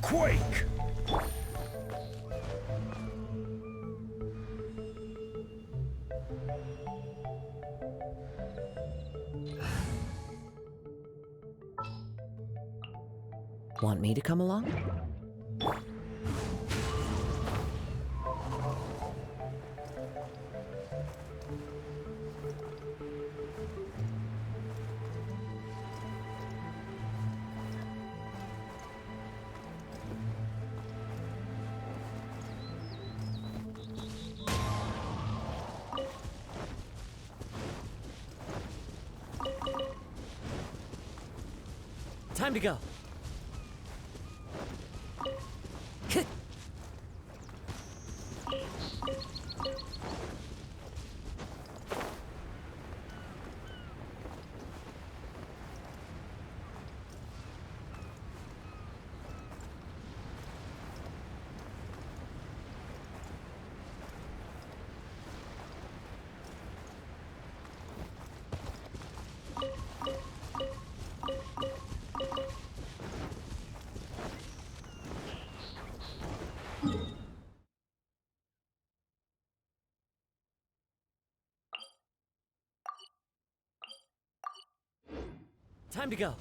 Quake! Want me to come along? Time to go. Time to go.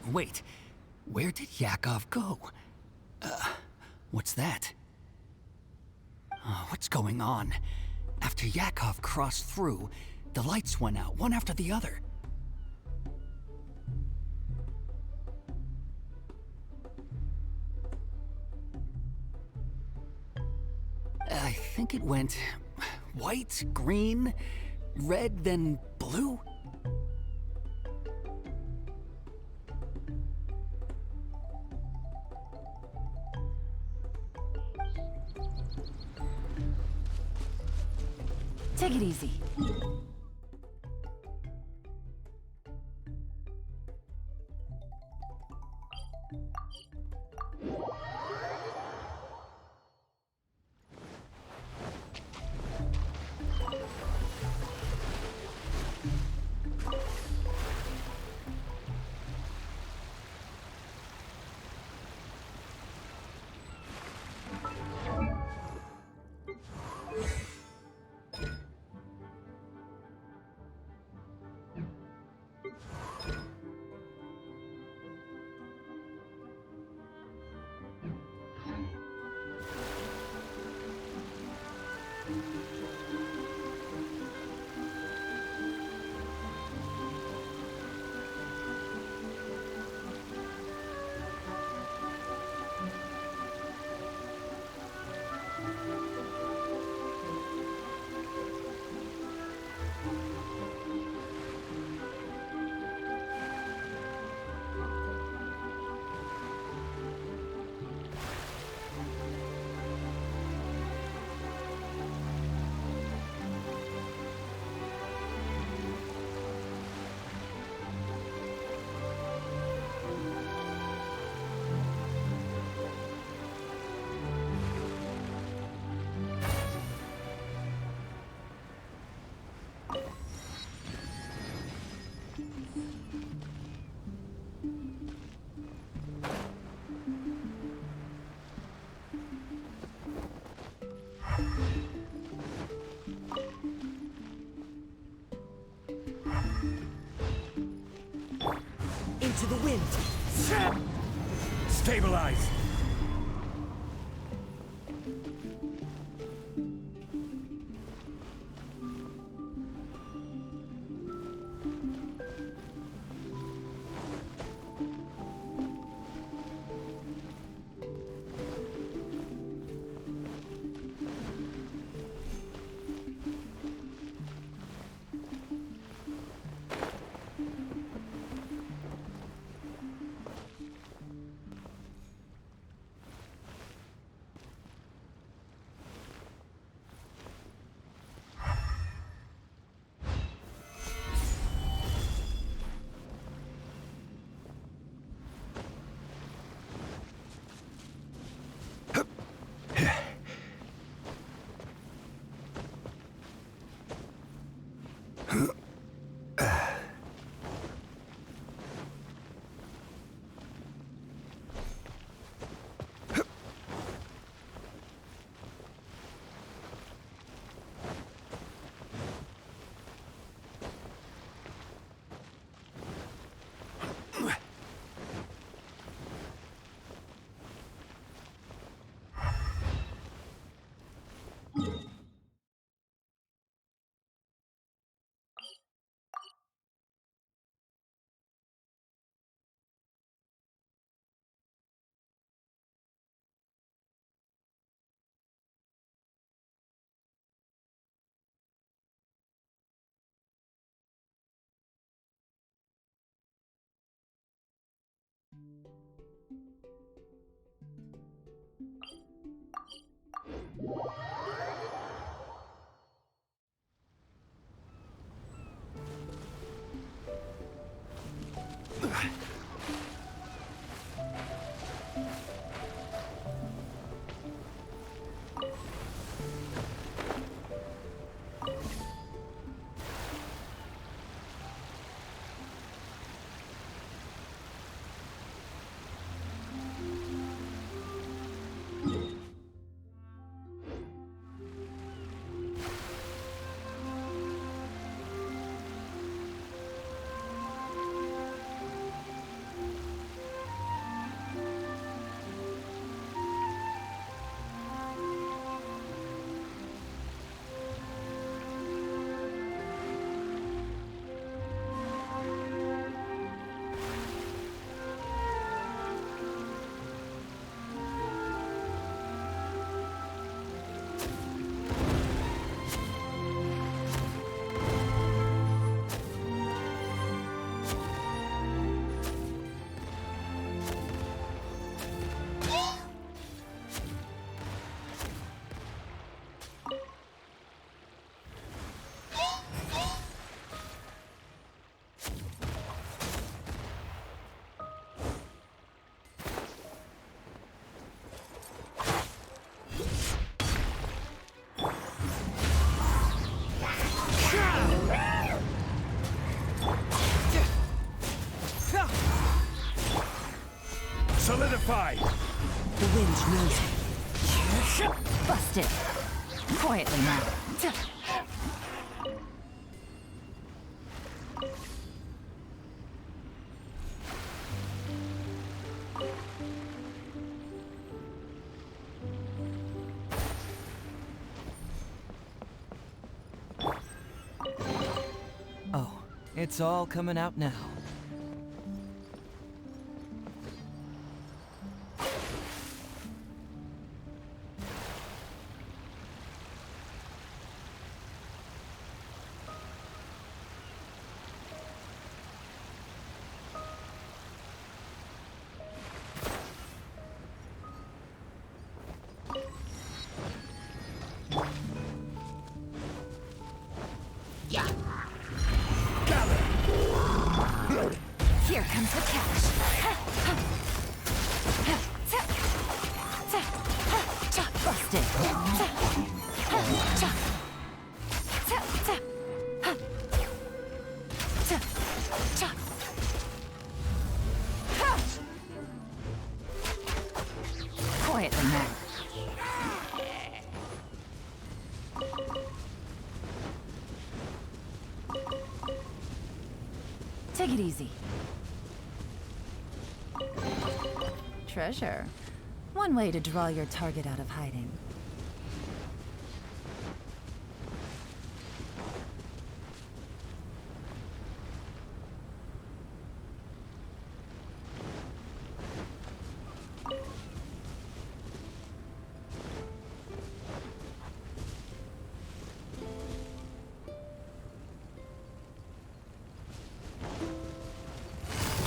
Wait, where did Yakov go? What's that? What's going on? After Yakov crossed through, the lights went out, one after the other. I think it went white, green, red, then blue. Take it easy. Into the wind. Stabilize! Solidified! The wind knows me. Busted. Quietly now. Oh, it's all coming out now. Here comes the catch. Busted. Quietly now. Take it easy. Treasure. One way to draw your target out of hiding.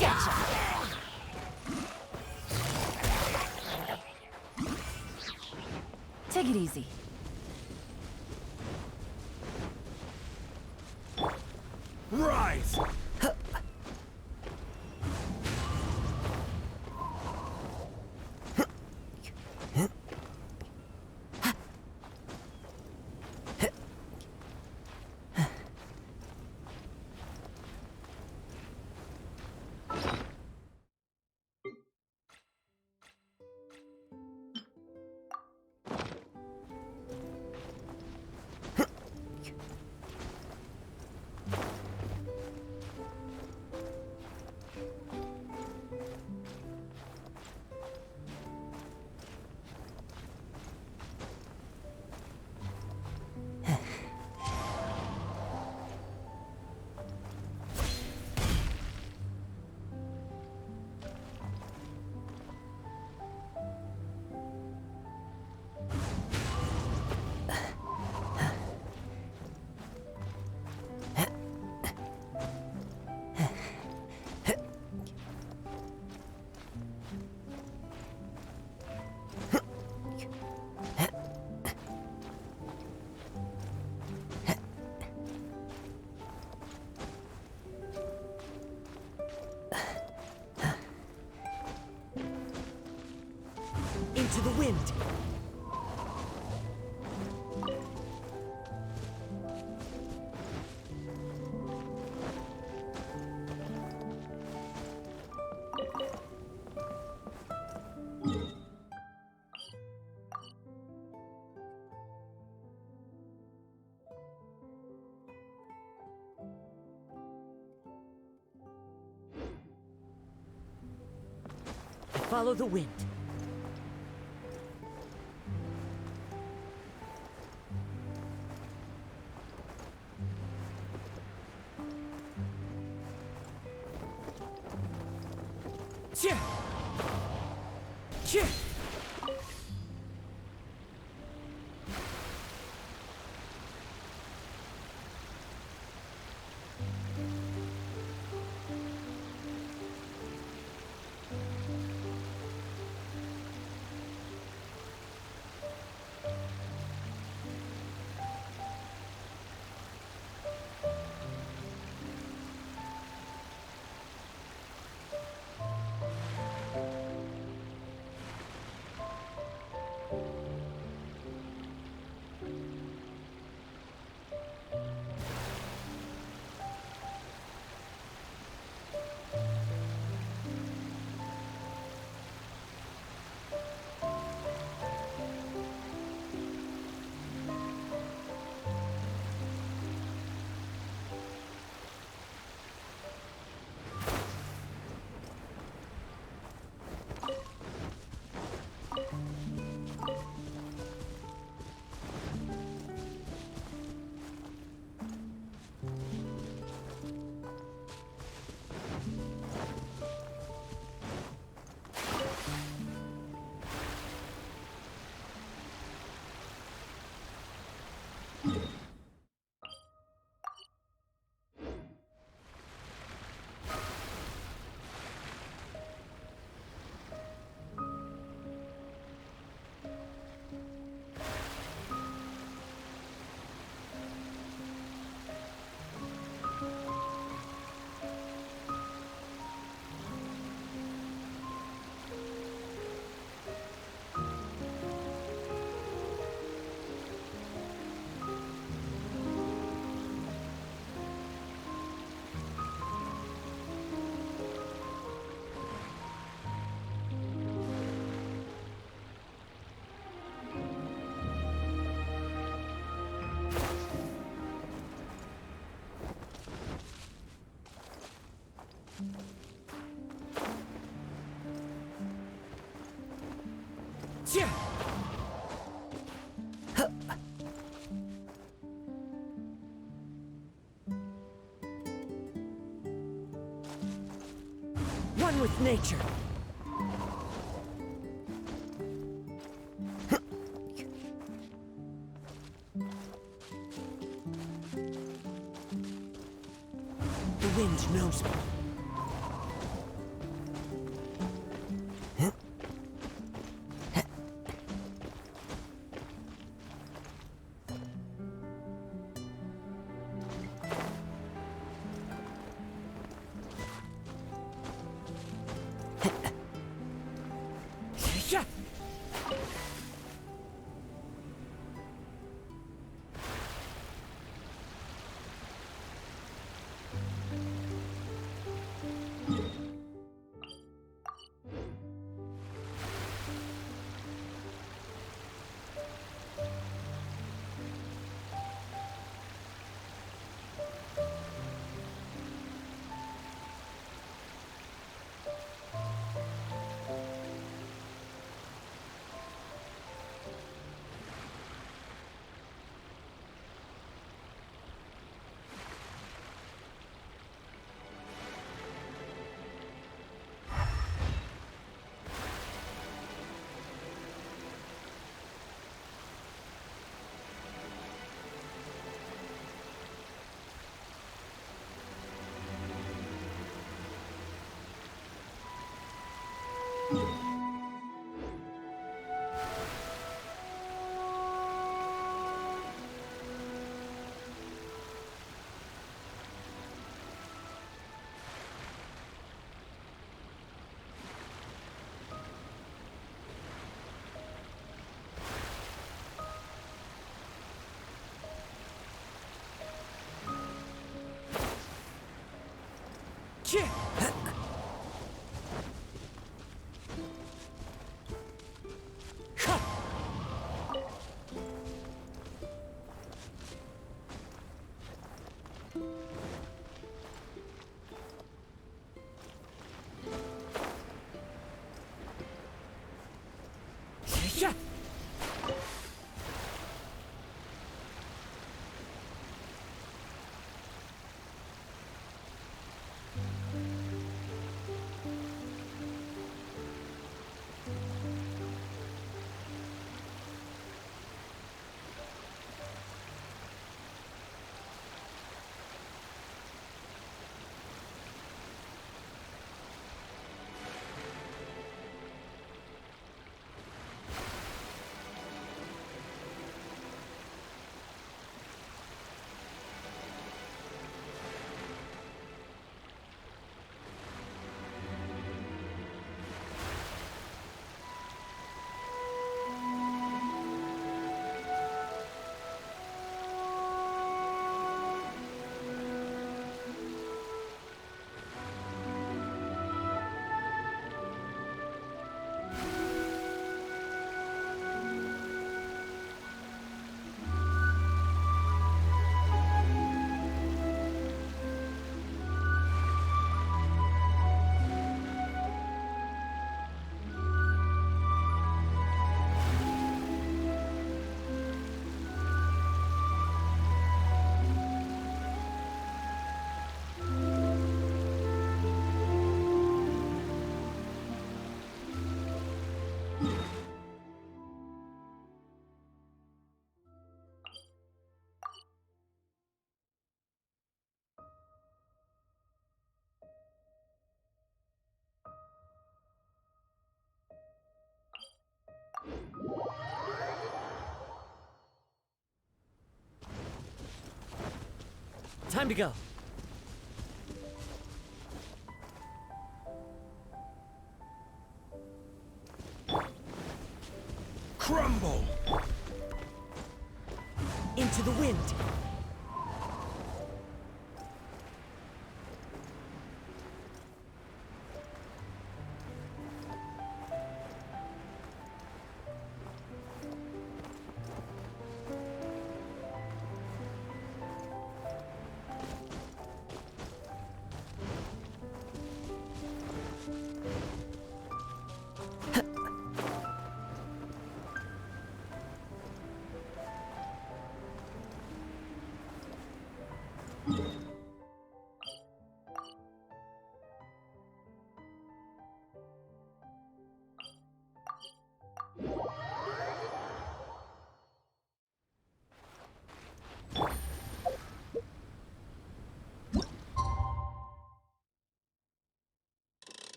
Gotcha! Take it easy. Rise! to the wind. Follow the wind. Chia! Chia! Chia! One with nature. The wind knows me. Cheer! Yeah. Time to go. Crumble! Into the wind.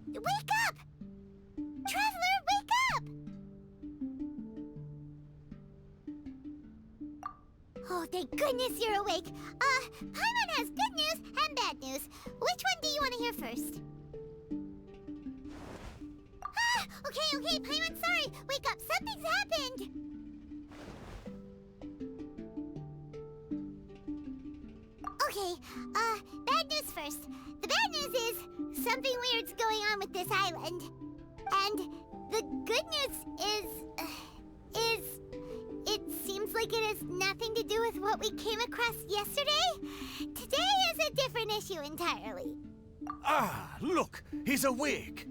Wake up! Traveler, wake up! Oh, thank goodness you're awake. Paimon has good news and bad news. Which one do you want to hear first? Okay, Paimon, sorry. Wake up, something's happened. Okay, bad news first. The bad news is something weird's going on with this island. And the good news is it seems like it has nothing to do with what we came across yesterday. Today is a different issue entirely. Ah, look! He's awake!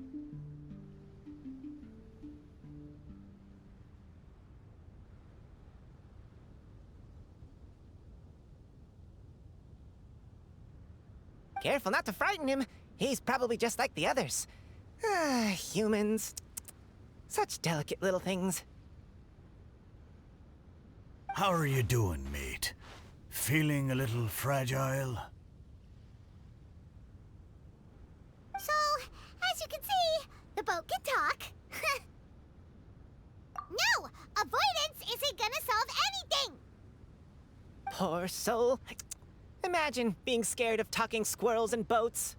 Careful not to frighten him. He's probably just like the others. Humans. Such delicate little things. How are you doing, mate? Feeling a little fragile? So, as you can see, the boat can talk. No! Avoidance is a Poor soul. Imagine being scared of talking squirrels and boats.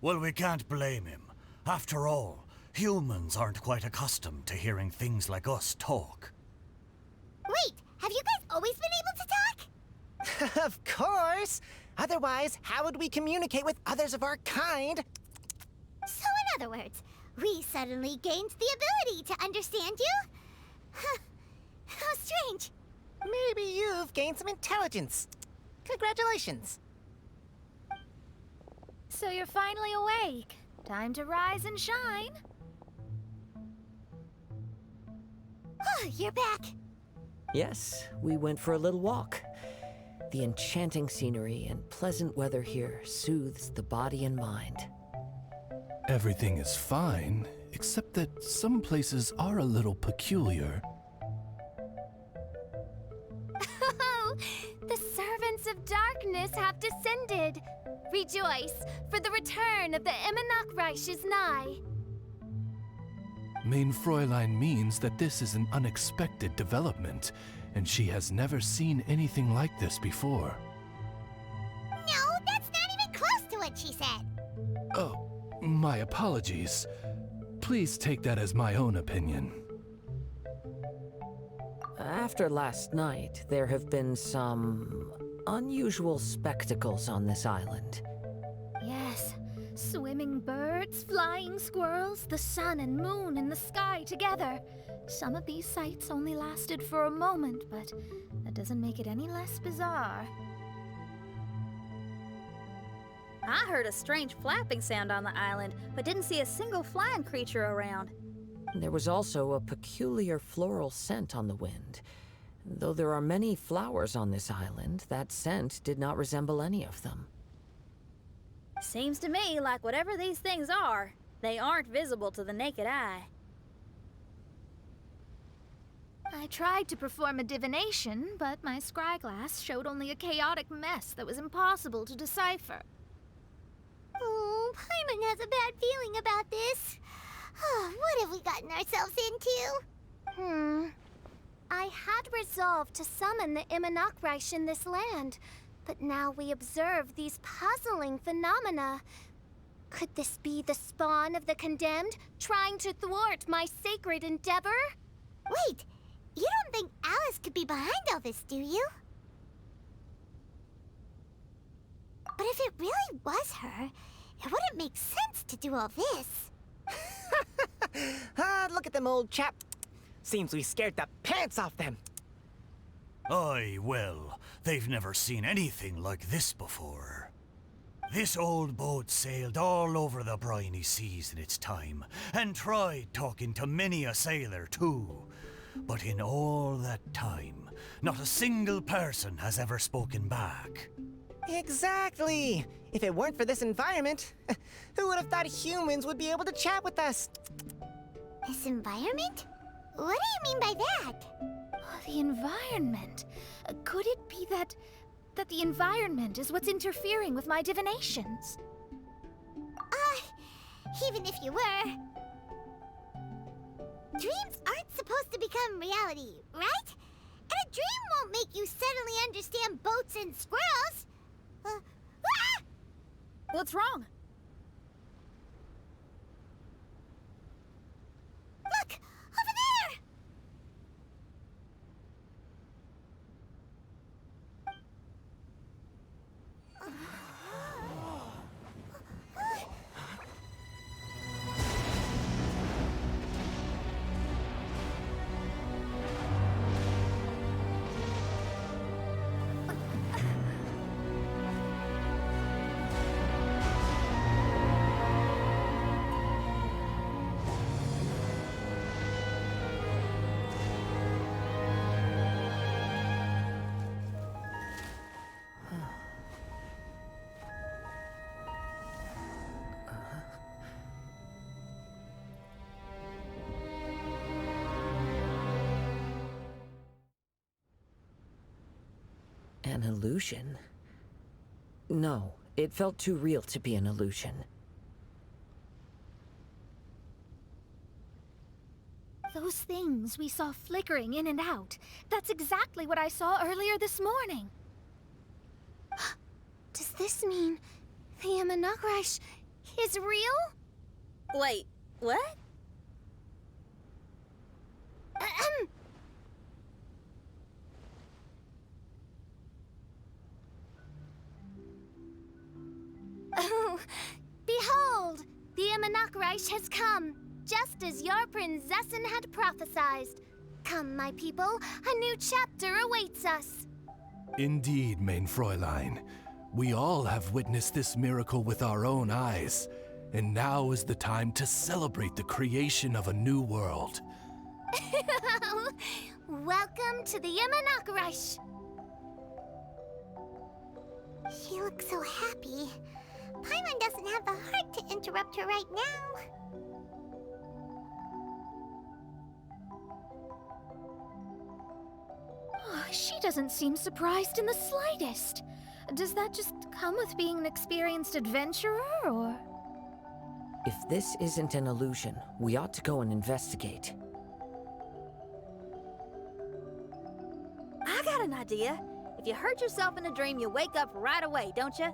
Well, we can't blame him. After all, humans aren't quite accustomed to hearing things like us talk. Wait, have you guys always been able to talk? Of course! Otherwise, how would we communicate with others of our kind? So in other words, we suddenly gained the ability to understand you? Huh. How strange. Maybe you've gained some intelligence. Congratulations. So you're finally awake. Time to rise and shine. Oh, you're back. Yes, we went for a little walk. The enchanting scenery and pleasant weather here soothes the body and mind. Everything is fine, except that some places are a little peculiar. Oh, the servants of darkness have descended. Rejoice, for the return of the Immonok is nigh. Mein Fräulein means that this is an unexpected development, and she has never seen anything like this before. No, that's not even close to what she said. Oh, my apologies. Please take that as my own opinion. After last night, there have been some unusual spectacles on this island. Yes, swimming birds, flying squirrels, the sun and moon in the sky together. Some of these sights only lasted for a moment, but that doesn't make it any less bizarre. I heard a strange flapping sound on the island, but didn't see a single flying creature around. There was also a peculiar floral scent on the wind. Though there are many flowers on this island, that scent did not resemble any of them. Seems to me like whatever these things are, they aren't visible to the naked eye. I tried to perform a divination, but my scryglass showed only a chaotic mess that was impossible to decipher. Oh, Paimon has a bad feeling about this. What have we gotten ourselves into? I had resolved to summon the Immonok in this land, but now we observe these puzzling phenomena. Could this be the spawn of the condemned, trying to thwart my sacred endeavor? Wait, you don't think Alice could be behind all this, do you? But if it really was her, it wouldn't make sense to do all this. Look at them, old chap. Seems we scared the pants off them. Aye, well, they've never seen anything like this before. This old boat sailed all over the briny seas in its time, and tried talking to many a sailor too. But in all that time, not a single person has ever spoken back. Exactly! If it weren't for this environment, who would have thought humans would be able to chat with us? This environment? What do you mean by that? The environment. Could it be that the environment is what's interfering with my divinations? Even if you were. Dreams aren't supposed to become reality, right? And a dream won't make you suddenly understand boats and squirrels. What's wrong? Look! Over there! An illusion? No, it felt too real to be an illusion. Those things we saw flickering in and out. That's exactly what I saw earlier this morning. Does this mean the Imanakrish is real? Wait, what? Oh, behold! The Imanakrish has come, just as your Prinzessin had prophesied. Come, my people, a new chapter awaits us. Indeed, mein Fräulein. We all have witnessed this miracle with our own eyes, and now is the time to celebrate the creation of a new world. Welcome to the Imanakrish. She looks so happy. Paimon doesn't have the heart to interrupt her right now. Oh, she doesn't seem surprised in the slightest. Does that just come with being an experienced adventurer, or...? If this isn't an illusion, we ought to go and investigate. I got an idea. If you hurt yourself in a dream, you wake up right away, don't you?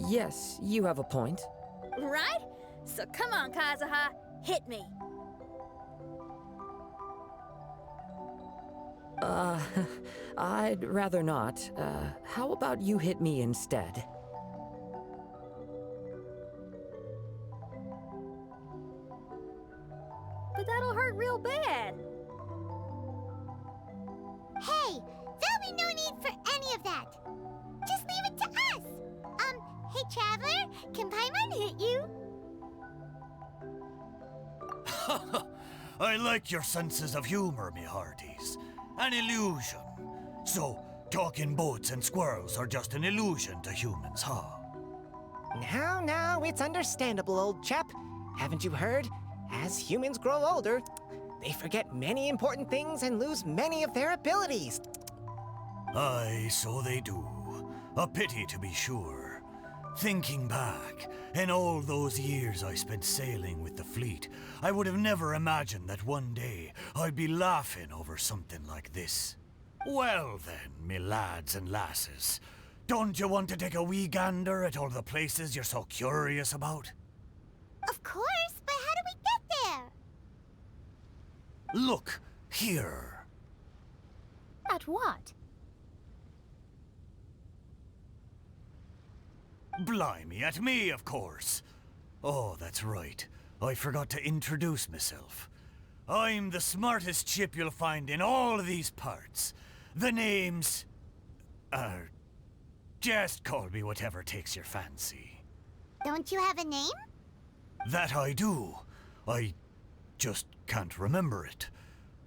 Yes, you have a point. Right? So come on, Kazuha, hit me. I'd rather not. How about you hit me instead? But that'll hurt real bad. Hey, there'll be no need for any of that. Just leave it to us. Hey, Traveler, can Paimon hit you? I like your senses of humor, me hearties. An illusion. So, talking boats and squirrels are just an illusion to humans, huh? Now, it's understandable, old chap. Haven't you heard? As humans grow older, they forget many important things and lose many of their abilities. Aye, so they do. A pity, to be sure. Thinking back, in all those years I spent sailing with the fleet, I would have never imagined that one day I'd be laughing over something like this. Well then, me lads and lasses, don't you want to take a wee gander at all the places you're so curious about? Of course, but how do we get there? Look, here. At what? Blimey, at me, of course. Oh, that's right. I forgot to introduce myself. I'm the smartest chip you'll find in all of these parts. The name's... just call me whatever takes your fancy. Don't you have a name? That I do. I just can't remember it.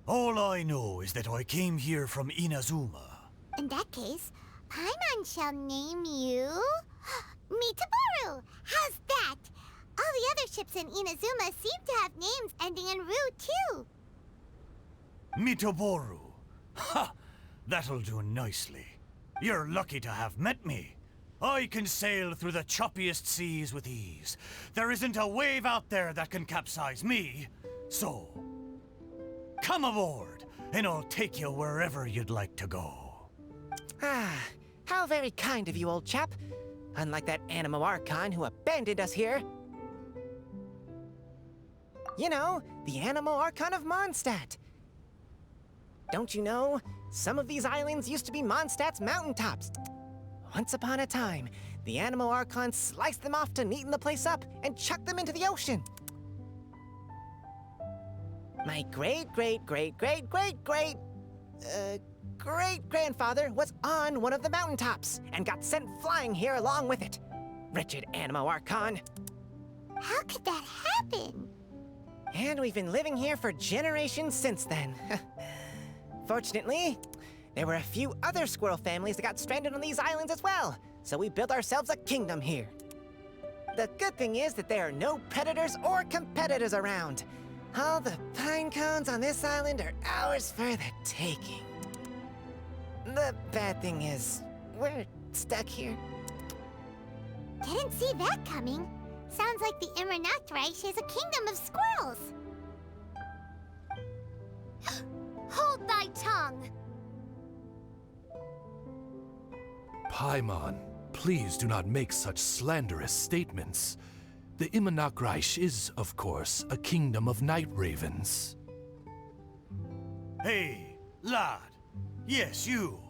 All I know is that I came here from Inazuma. In that case, Paimon shall name you... Mitaboru! How's that? All the other ships in Inazuma seem to have names ending in Ru, too. Mitaboru. Ha! That'll do nicely. You're lucky to have met me. I can sail through the choppiest seas with ease. There isn't a wave out there that can capsize me. So, come aboard, and I'll take you wherever you'd like to go. Ah, how very kind of you, old chap. Unlike that Animo Archon who abandoned us here. You know, the Animo Archon of Mondstadt. Don't you know, some of these islands used to be Mondstadt's mountaintops. Once upon a time, the Animo Archon sliced them off to neaten the place up and chucked them into the ocean. My great-grandfather was on one of the mountaintops and got sent flying here along with it. Wretched Animo Archon. How could that happen? And we've been living here for generations since then. Fortunately, there were a few other squirrel families that got stranded on these islands as well, so we built ourselves a kingdom here. The good thing is that there are no predators or competitors around. All the pine cones on this island are ours for the taking. The bad thing is, we're stuck here. Didn't see that coming. Sounds like the Immernachtreich is a kingdom of squirrels. Hold thy tongue! Paimon, please do not make such slanderous statements. The Immernachtreich is, of course, a kingdom of night ravens. Hey, lad. Yes, you.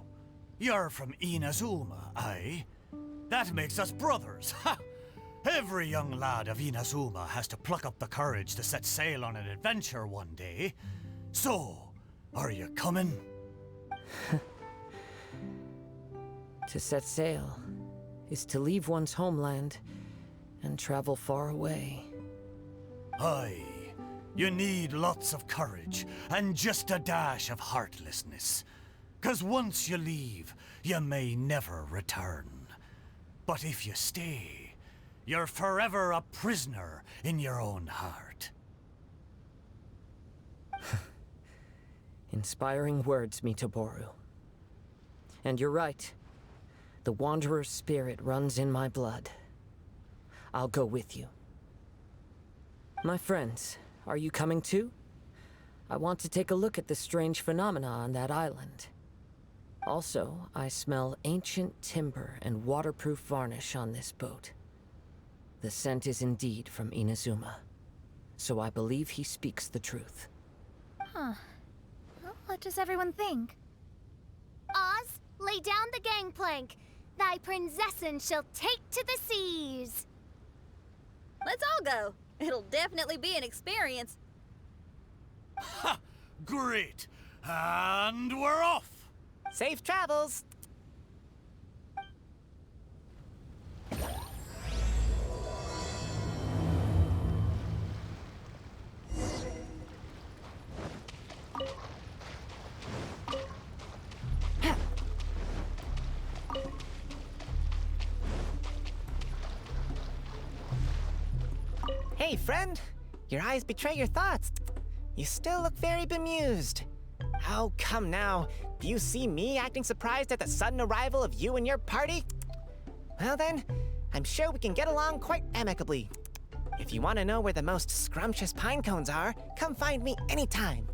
You're from Inazuma, aye? That makes us brothers, ha! Every young lad of Inazuma has to pluck up the courage to set sail on an adventure one day. So, are you coming? To set sail is to leave one's homeland and travel far away. Aye. You need lots of courage and just a dash of heartlessness. 'Cause once you leave, you may never return. But if you stay, you're forever a prisoner in your own heart. Inspiring words, Mitoboru. And you're right. The Wanderer's spirit runs in my blood. I'll go with you. My friends, are you coming too? I want to take a look at the strange phenomena on that island. Also, I smell ancient timber and waterproof varnish on this boat. The scent is indeed from Inazuma, so I believe he speaks the truth. Huh. Well, what does everyone think? Oz, lay down the gangplank. Thy princessin shall take to the seas. Let's all go. It'll definitely be an experience. Ha! Great! And we're off! Safe travels! Hey, friend! Your eyes betray your thoughts. You still look very bemused. How come now? Do you see me acting surprised at the sudden arrival of you and your party? Well then, I'm sure we can get along quite amicably. If you want to know where the most scrumptious pine cones are, come find me anytime.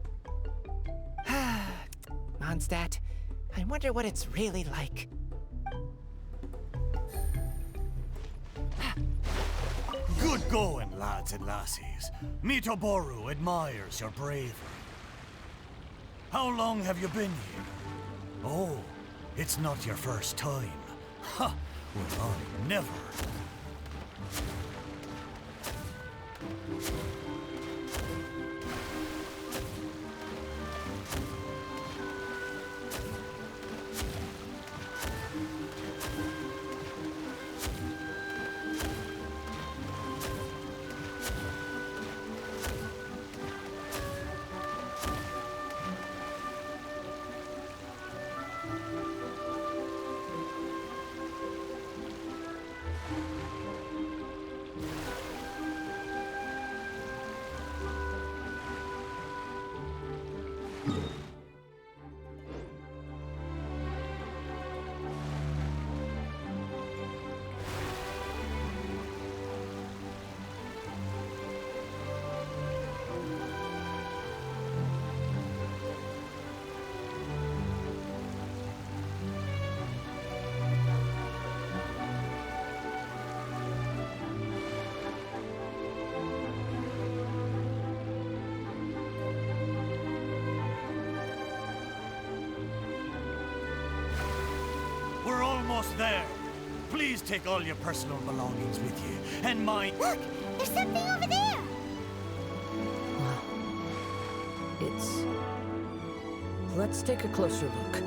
Mondstadt, I wonder what it's really like. Good going, lads and lassies. Mitoboru admires your bravery. How long have you been here? Oh, it's not your first time. Ha! Well, I never. We're almost there. Please take all your personal belongings with you, and mine. Look! There's something over there! Well, it's... Let's take a closer look.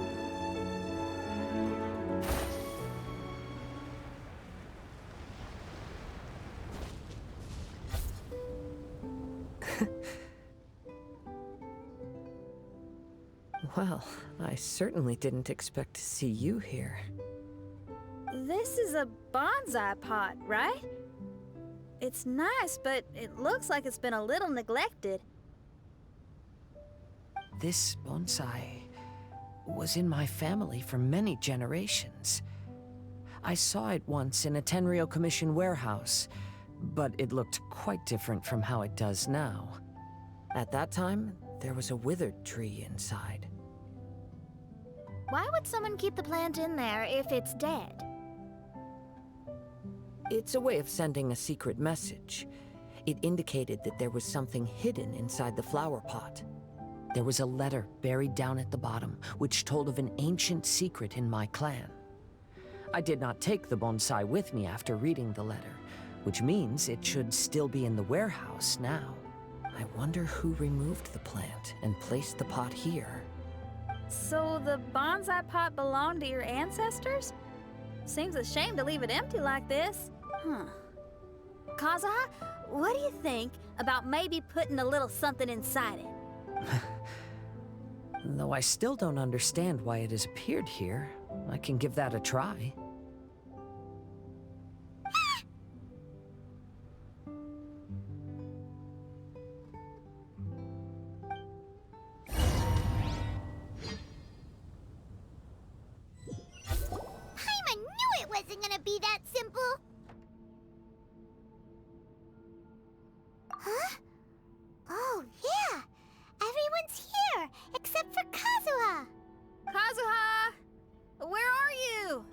Well, I certainly didn't expect to see you here. This is a bonsai pot, right? It's nice, but it looks like it's been a little neglected. This bonsai was in my family for many generations. I saw it once in a Tenryo Commission warehouse, but it looked quite different from how it does now. At that time, there was a withered tree inside. Why would someone keep the plant in there if it's dead? It's a way of sending a secret message. It indicated that there was something hidden inside the flower pot. There was a letter buried down at the bottom, which told of an ancient secret in my clan. I did not take the bonsai with me after reading the letter, which means it should still be in the warehouse now. I wonder who removed the plant and placed the pot here. So the bonsai pot belonged to your ancestors? Seems a shame to leave it empty like this. Kazuha, what do you think about maybe putting a little something inside it? Though I still don't understand why it has appeared here, I can give that a try. Paimon knew it wasn't gonna be that simple! Huh? Oh, yeah! Everyone's here, except for Kazuha! Kazuha! Where are you?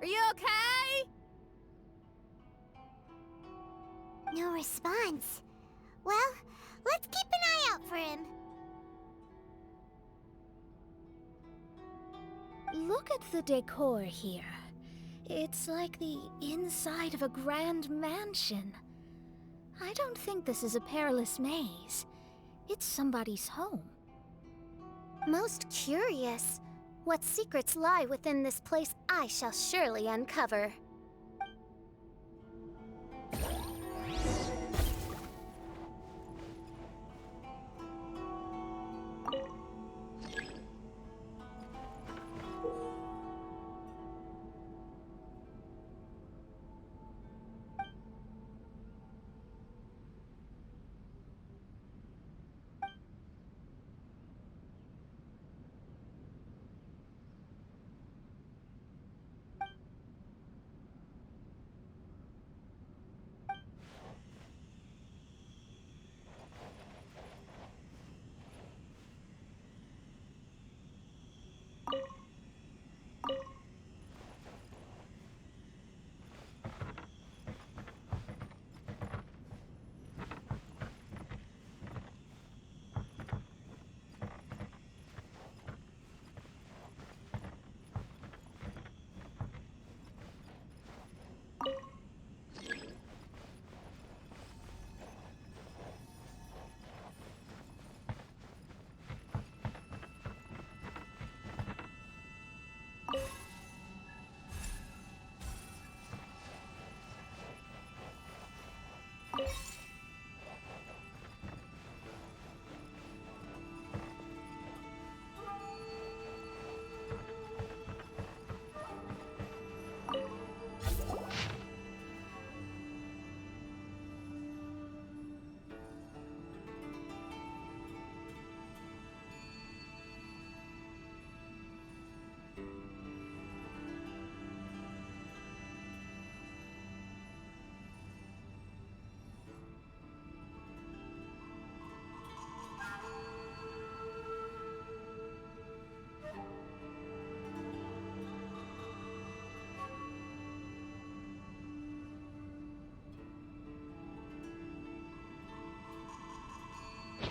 Are you okay? No response. Well, let's keep an eye out for him. Look at the decor here. It's like the inside of a grand mansion. I don't think this is a perilous maze. It's somebody's home. Most curious. What secrets lie within this place I shall surely uncover.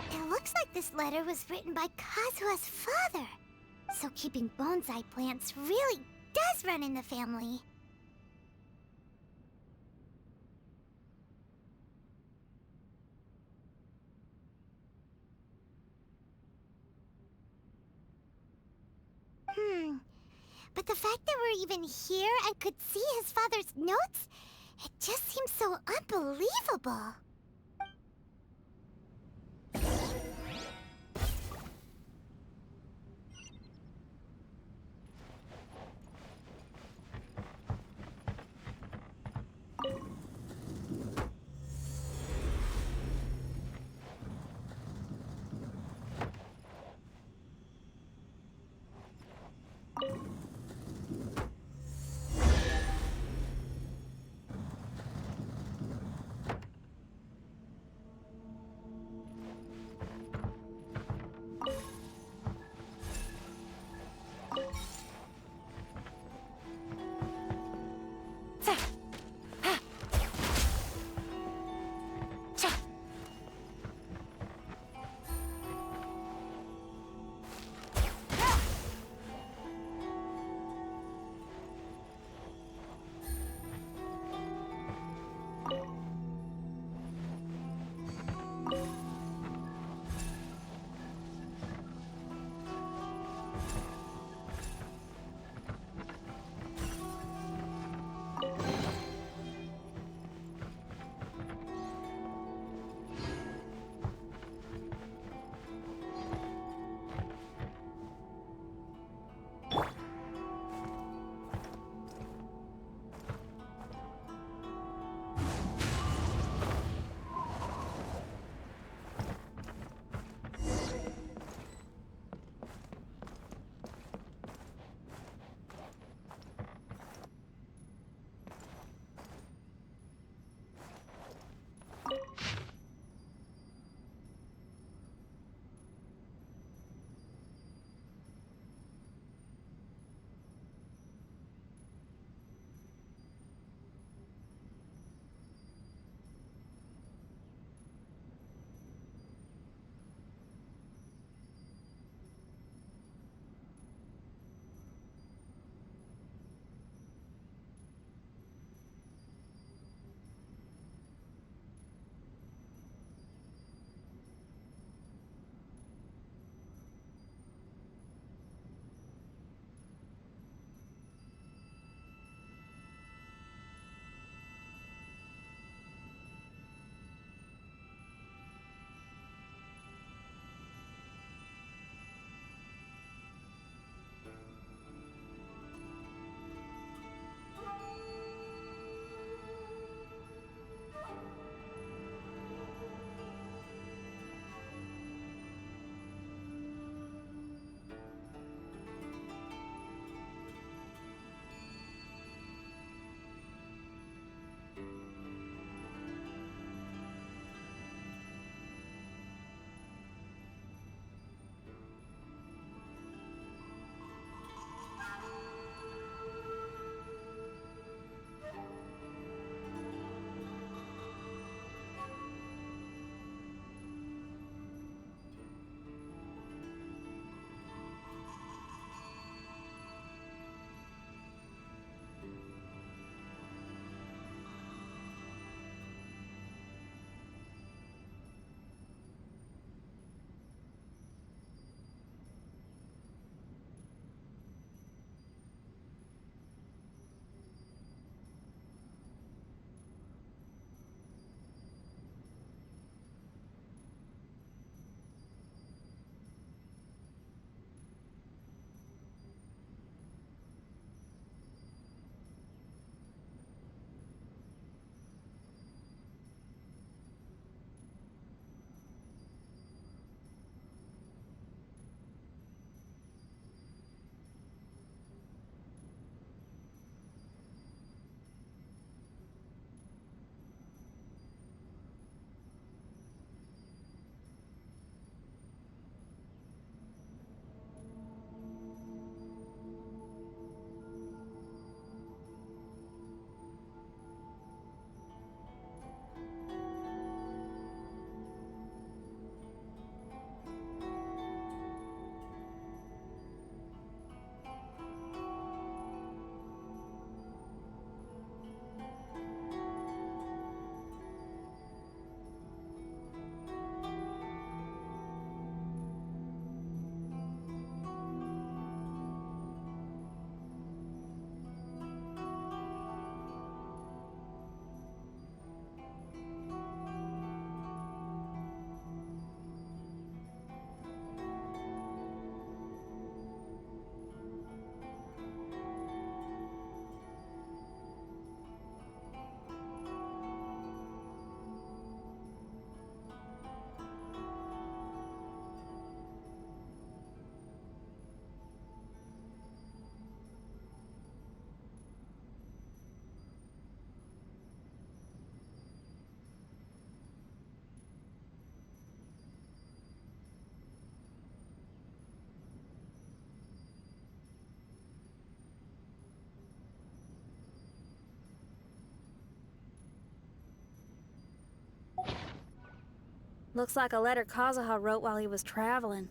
It looks like this letter was written by Kazuha's father. So keeping bonsai plants really does run in the family. But the fact that we're even here and could see his father's notes, it just seems so unbelievable. Looks like a letter Kazuha wrote while he was traveling.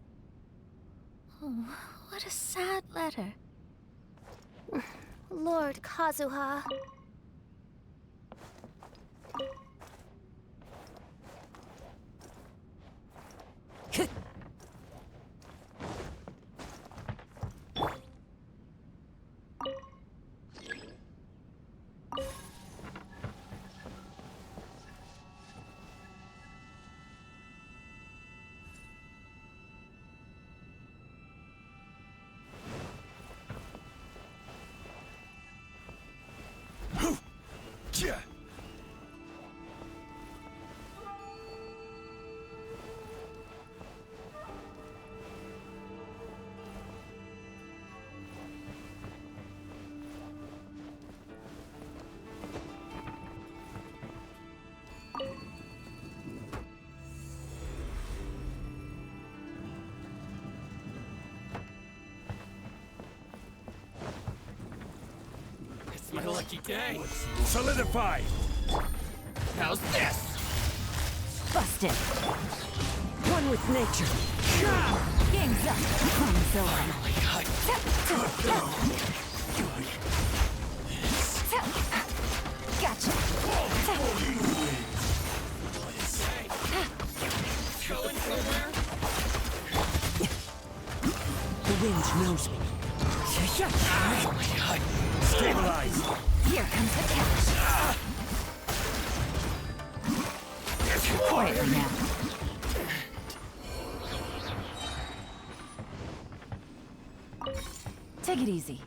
Oh, what a sad letter. Lord Kazuha. It's my lucky day. Solidify! How's this? Busted. One with nature. Game's up. Time's over. Gotcha. Going somewhere? The wind knows me. Stabilize! Here comes the catch. Quietly now. Take it easy.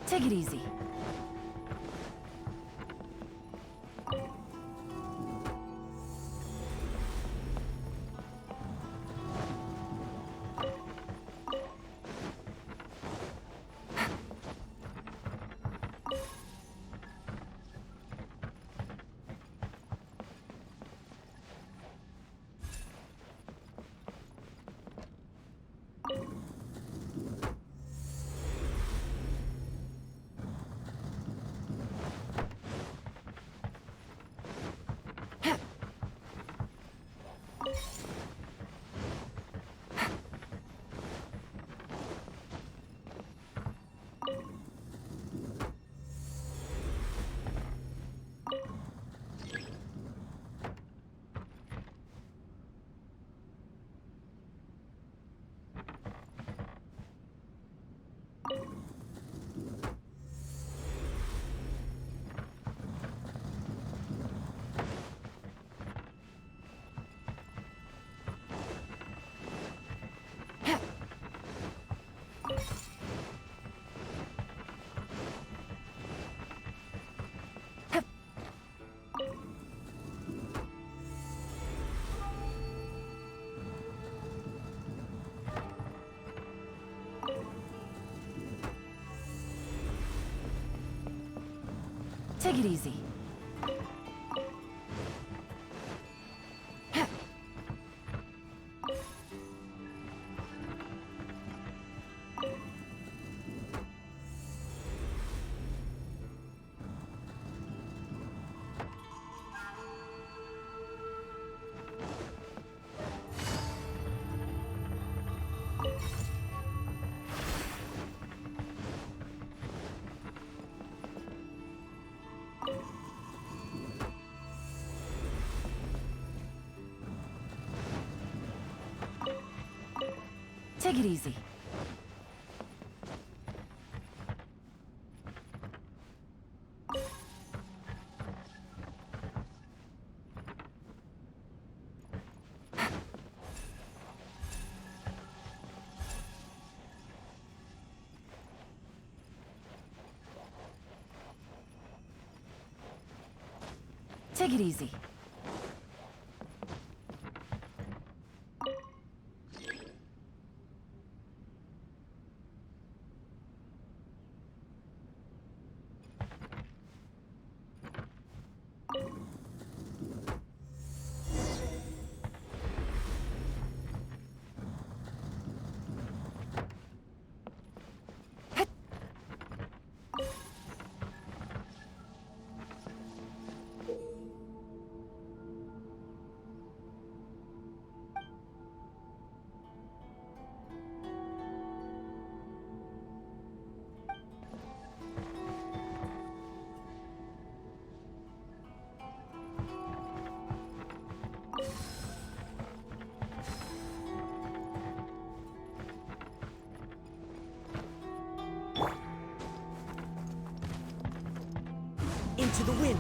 Take it easy. Take it easy. Take it easy. Take it easy. Into the wind.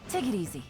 Take it easy.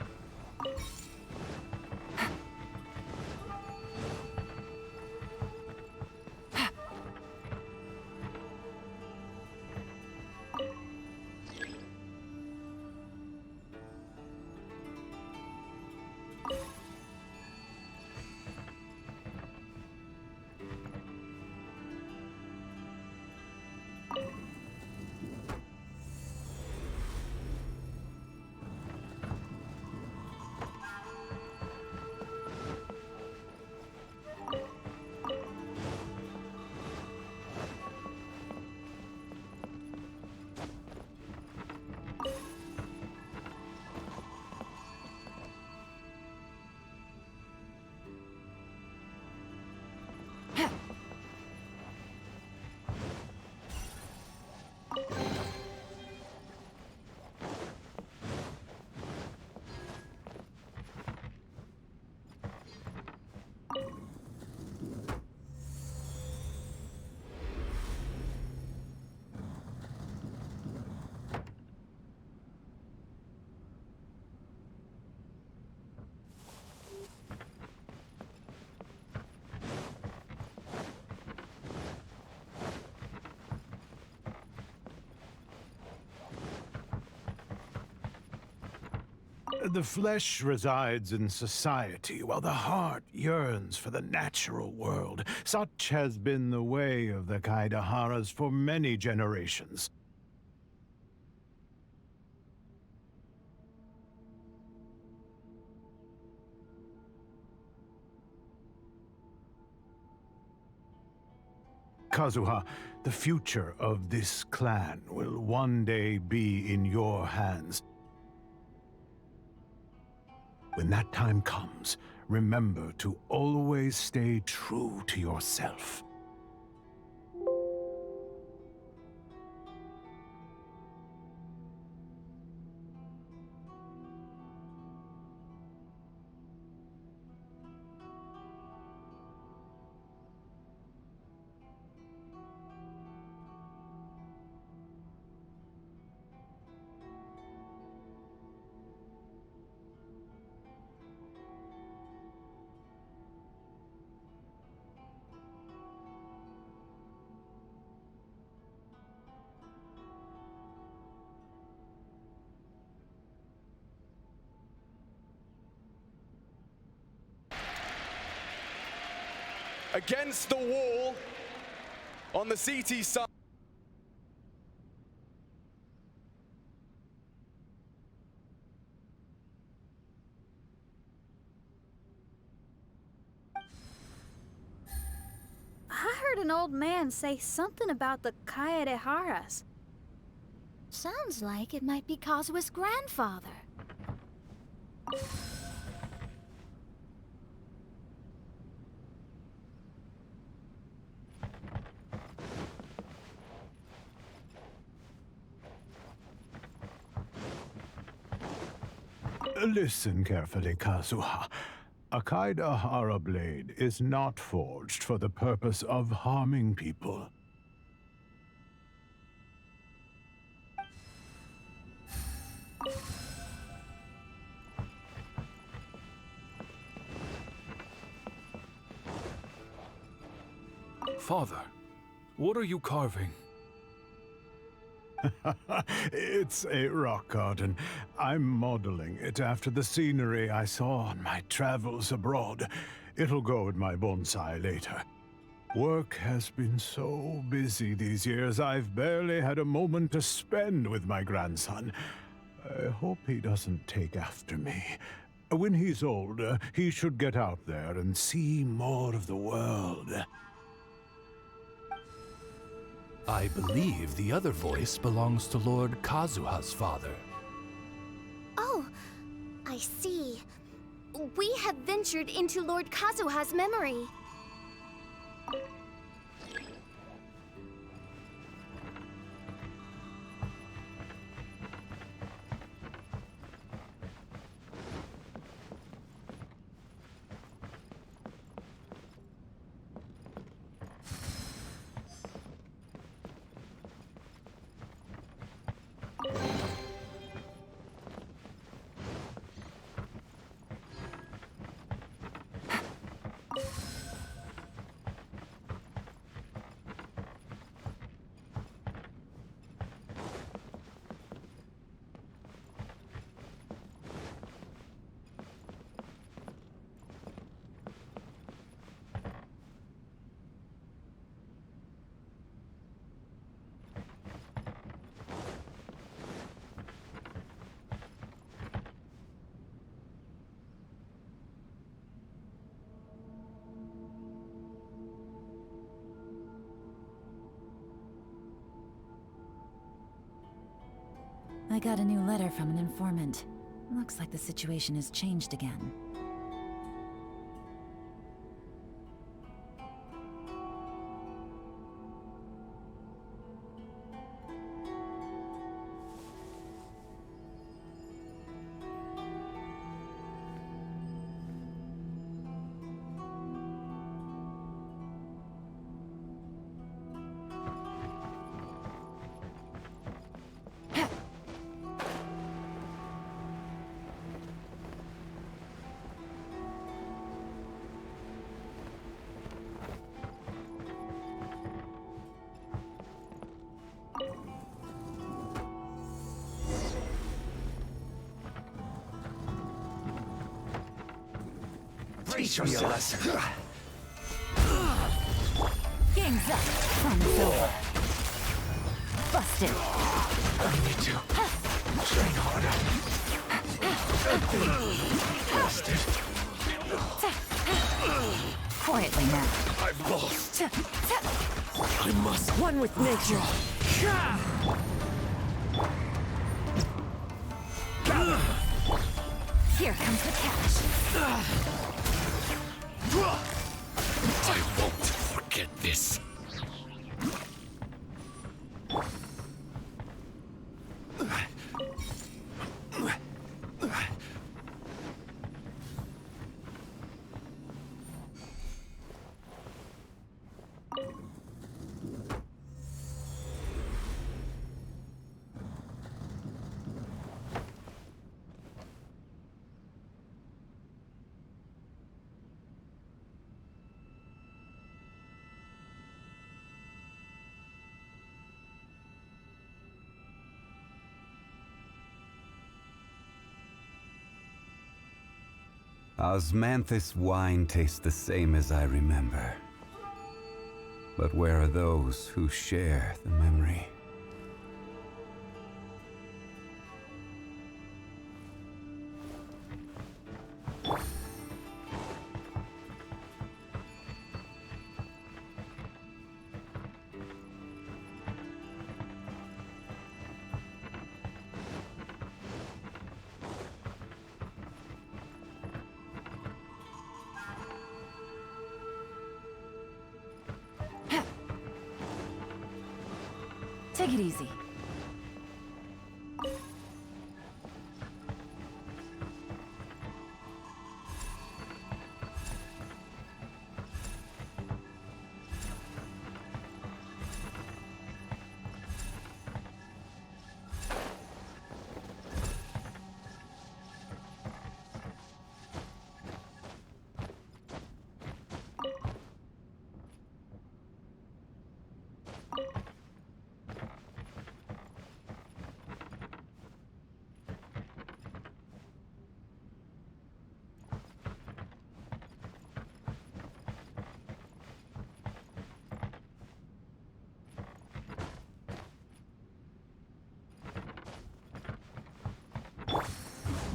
The flesh resides in society, while the heart yearns for the natural world. Such has been the way of the Kaidaharas for many generations. Kazuha, the future of this clan will one day be in your hands. When that time comes, remember to always stay true to yourself. Against the wall on the CT side. I heard an old man say something about the Kaedeharas. Sounds like it might be Kazuha's grandfather. Listen carefully, Kazuha. A Kaedahara blade is not forged for the purpose of harming people. Father, what are you carving? It's a rock garden. I'm modeling it after the scenery I saw on my travels abroad. It'll go in my bonsai later. Work has been so busy these years, I've barely had a moment to spend with my grandson. I hope he doesn't take after me. When he's older, he should get out there and see more of the world. I believe the other voice belongs to Lord Kazuha's father. Oh, I see. We have ventured into Lord Kazuha's memory. I got a new letter from an informant. Looks like the situation has changed again. Teach me a lesson. Game's up. Fun's over. Busted. I need to train harder. Busted. Quietly now. I've lost. I must. One with nature. Here comes the catch. I won't forget this. Osmanthus wine tastes the same as I remember. But where are those who share the memory? Take it easy.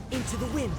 Into the wind.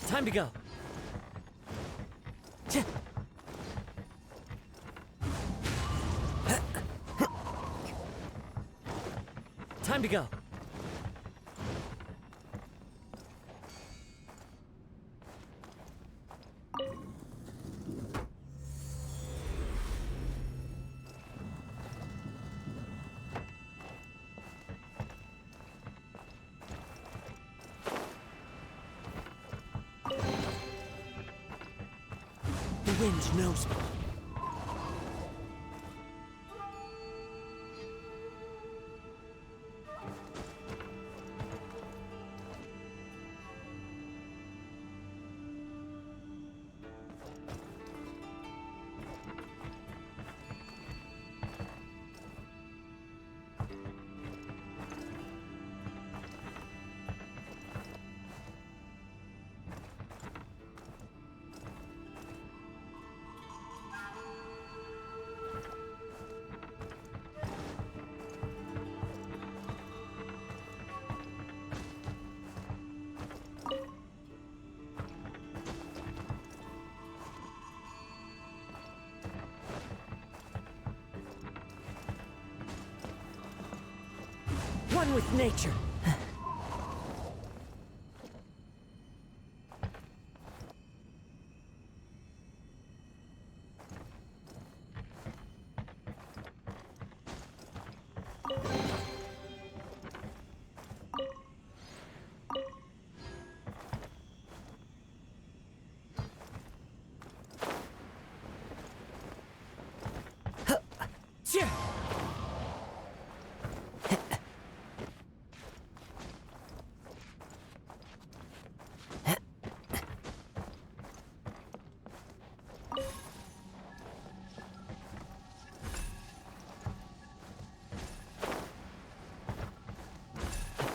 Time to go. Time to go. The wind knows me. One with nature.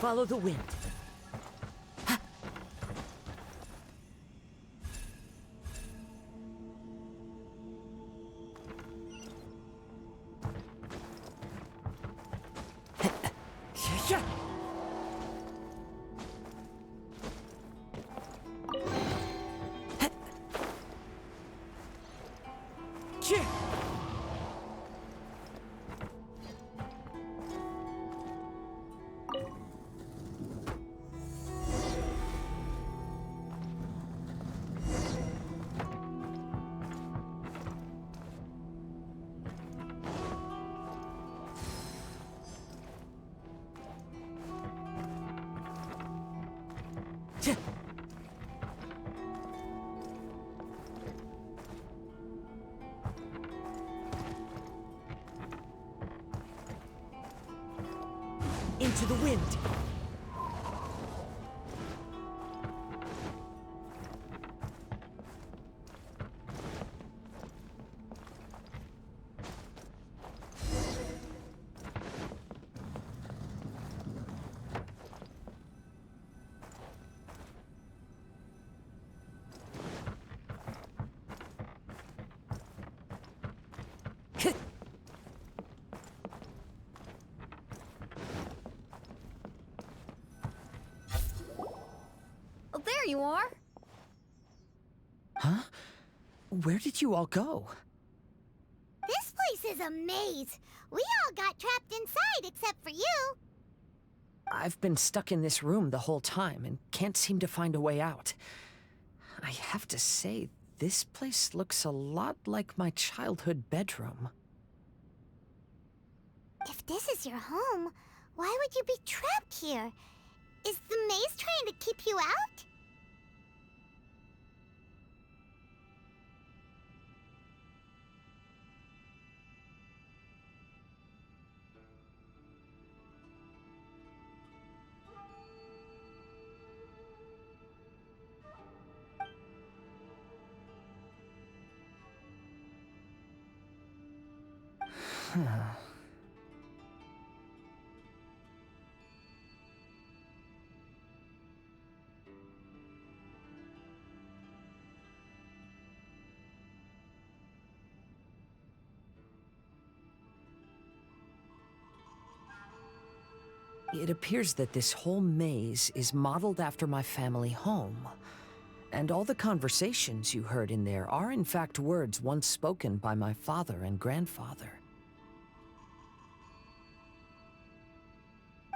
Follow the wind. Into the wind. Oh, there you are. Huh? Where did you all go? This place is a maze. We all got trapped inside except for you. I've been stuck in this room the whole time and can't seem to find a way out. I have to say, this place looks a lot like my childhood bedroom. If this is your home, why would you be trapped here? Is the maze trying to keep you out? It appears that this whole maze is modeled after my family home. And all the conversations you heard in there are in fact words once spoken by my father and grandfather.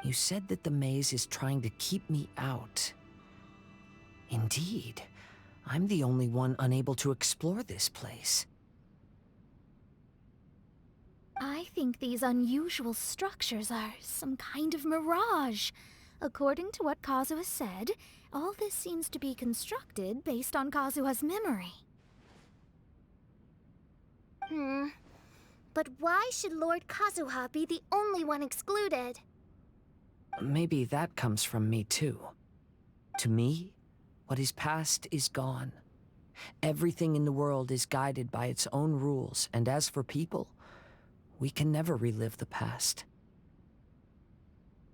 You said that the maze is trying to keep me out. Indeed, I'm the only one unable to explore this place. I think these unusual structures are some kind of mirage. According to what Kazuha said, all this seems to be constructed based on Kazuha's memory. But why should Lord Kazuha be the only one excluded? Maybe that comes from me too. To me, what is past is gone. Everything in the world is guided by its own rules, and as for people, we can never relive the past.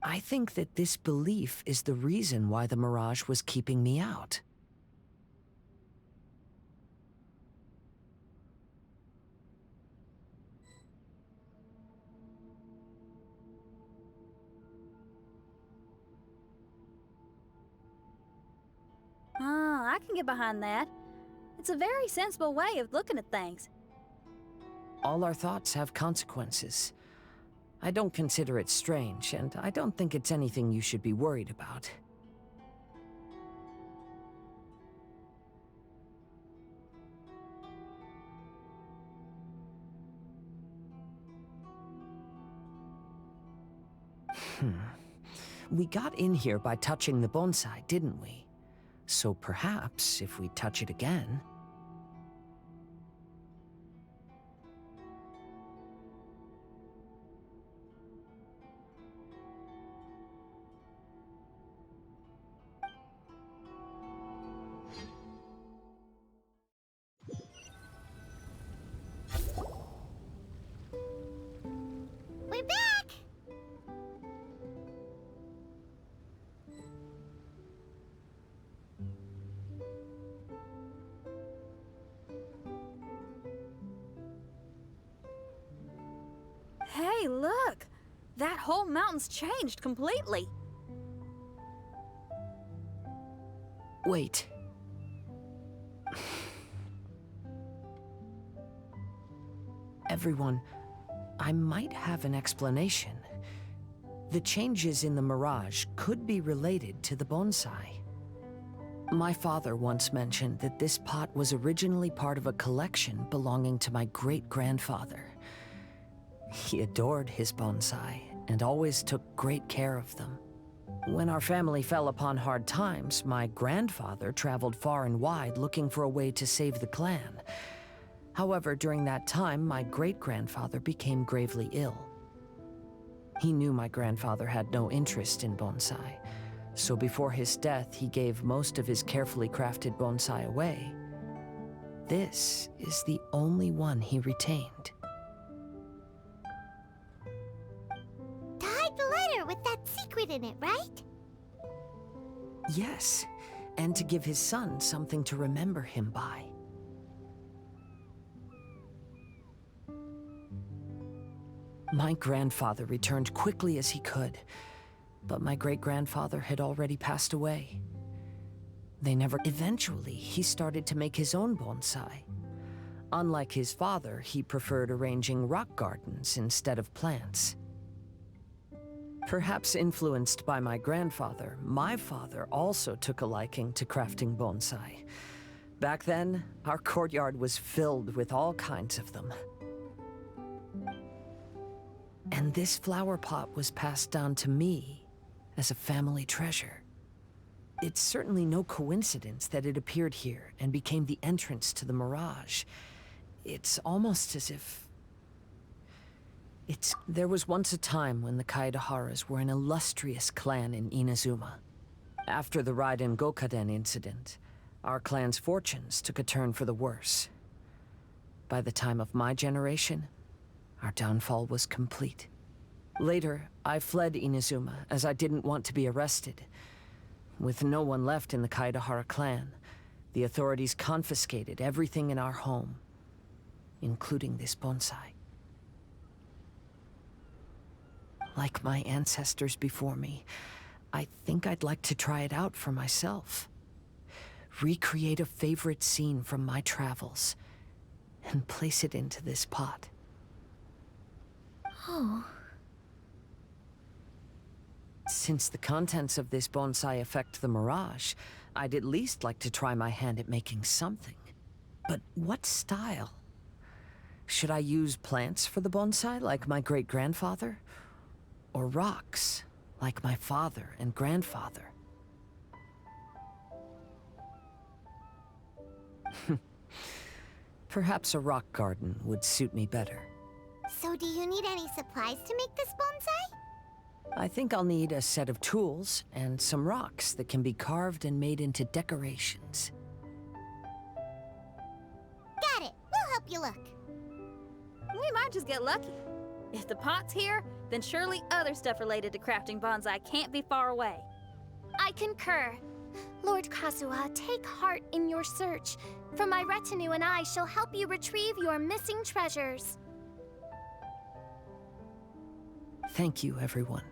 I think that this belief is the reason why the mirage was keeping me out. Oh, I can get behind that. It's a very sensible way of looking at things. All our thoughts have consequences. I don't consider it strange, and I don't think it's anything you should be worried about. We got in here by touching the bonsai, didn't we? So perhaps, if we touch it again... We're back! Hey, look! That whole mountain's changed completely. Wait. Everyone, I might have an explanation. The changes in the mirage could be related to the bonsai. My father once mentioned that this pot was originally part of a collection belonging to my great-grandfather. He adored his bonsai and always took great care of them. When our family fell upon hard times, my grandfather traveled far and wide looking for a way to save the clan. However, during that time, my great-grandfather became gravely ill. He knew my grandfather had no interest in bonsai, so before his death, he gave most of his carefully crafted bonsai away. This is the only one he retained. To hide the letter with that secret in it, right? Yes, and to give his son something to remember him by. My grandfather returned quickly as he could, but my great-grandfather had already passed away. Eventually, he started to make his own bonsai. Unlike his father, he preferred arranging rock gardens instead of plants. Perhaps influenced by my grandfather, my father also took a liking to crafting bonsai. Back then, our courtyard was filled with all kinds of them. And this flower pot was passed down to me as a family treasure. It's certainly no coincidence that it appeared here and became the entrance to the mirage. It's almost as if... There was once a time when the Kaidaharas were an illustrious clan in Inazuma. After the Raiden Gokaden incident, our clan's fortunes took a turn for the worse. By the time of my generation, our downfall was complete. Later, I fled Inazuma as I didn't want to be arrested. With no one left in the Kaidahara clan, the authorities confiscated everything in our home, including this bonsai. Like my ancestors before me, I think I'd like to try it out for myself. Recreate a favorite scene from my travels, and place it into this pot. Oh. Since the contents of this bonsai affect the mirage, I'd at least like to try my hand at making something. But what style? Should I use plants for the bonsai, like my great-grandfather? Or rocks, like my father and grandfather? Perhaps a rock garden would suit me better. So do you need any supplies to make this bonsai? I think I'll need a set of tools and some rocks that can be carved and made into decorations. Got it. We'll help you look. We might just get lucky. If the pot's here, then surely other stuff related to crafting bonsai can't be far away. I concur. Lord Kazuha, take heart in your search, for my retinue and I shall help you retrieve your missing treasures. Thank you, everyone.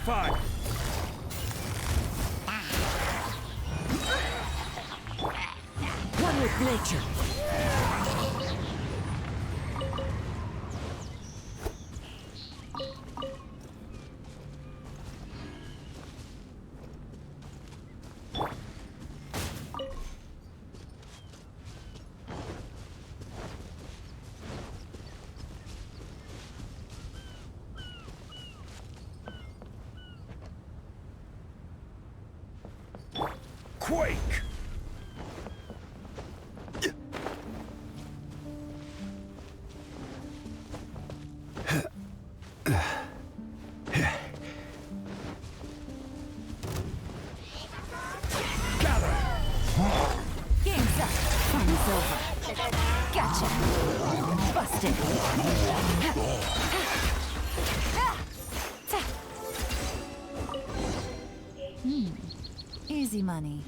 fine. One with nature. Quake! Game's up. Fun's over. Gotcha. Busted. Easy money.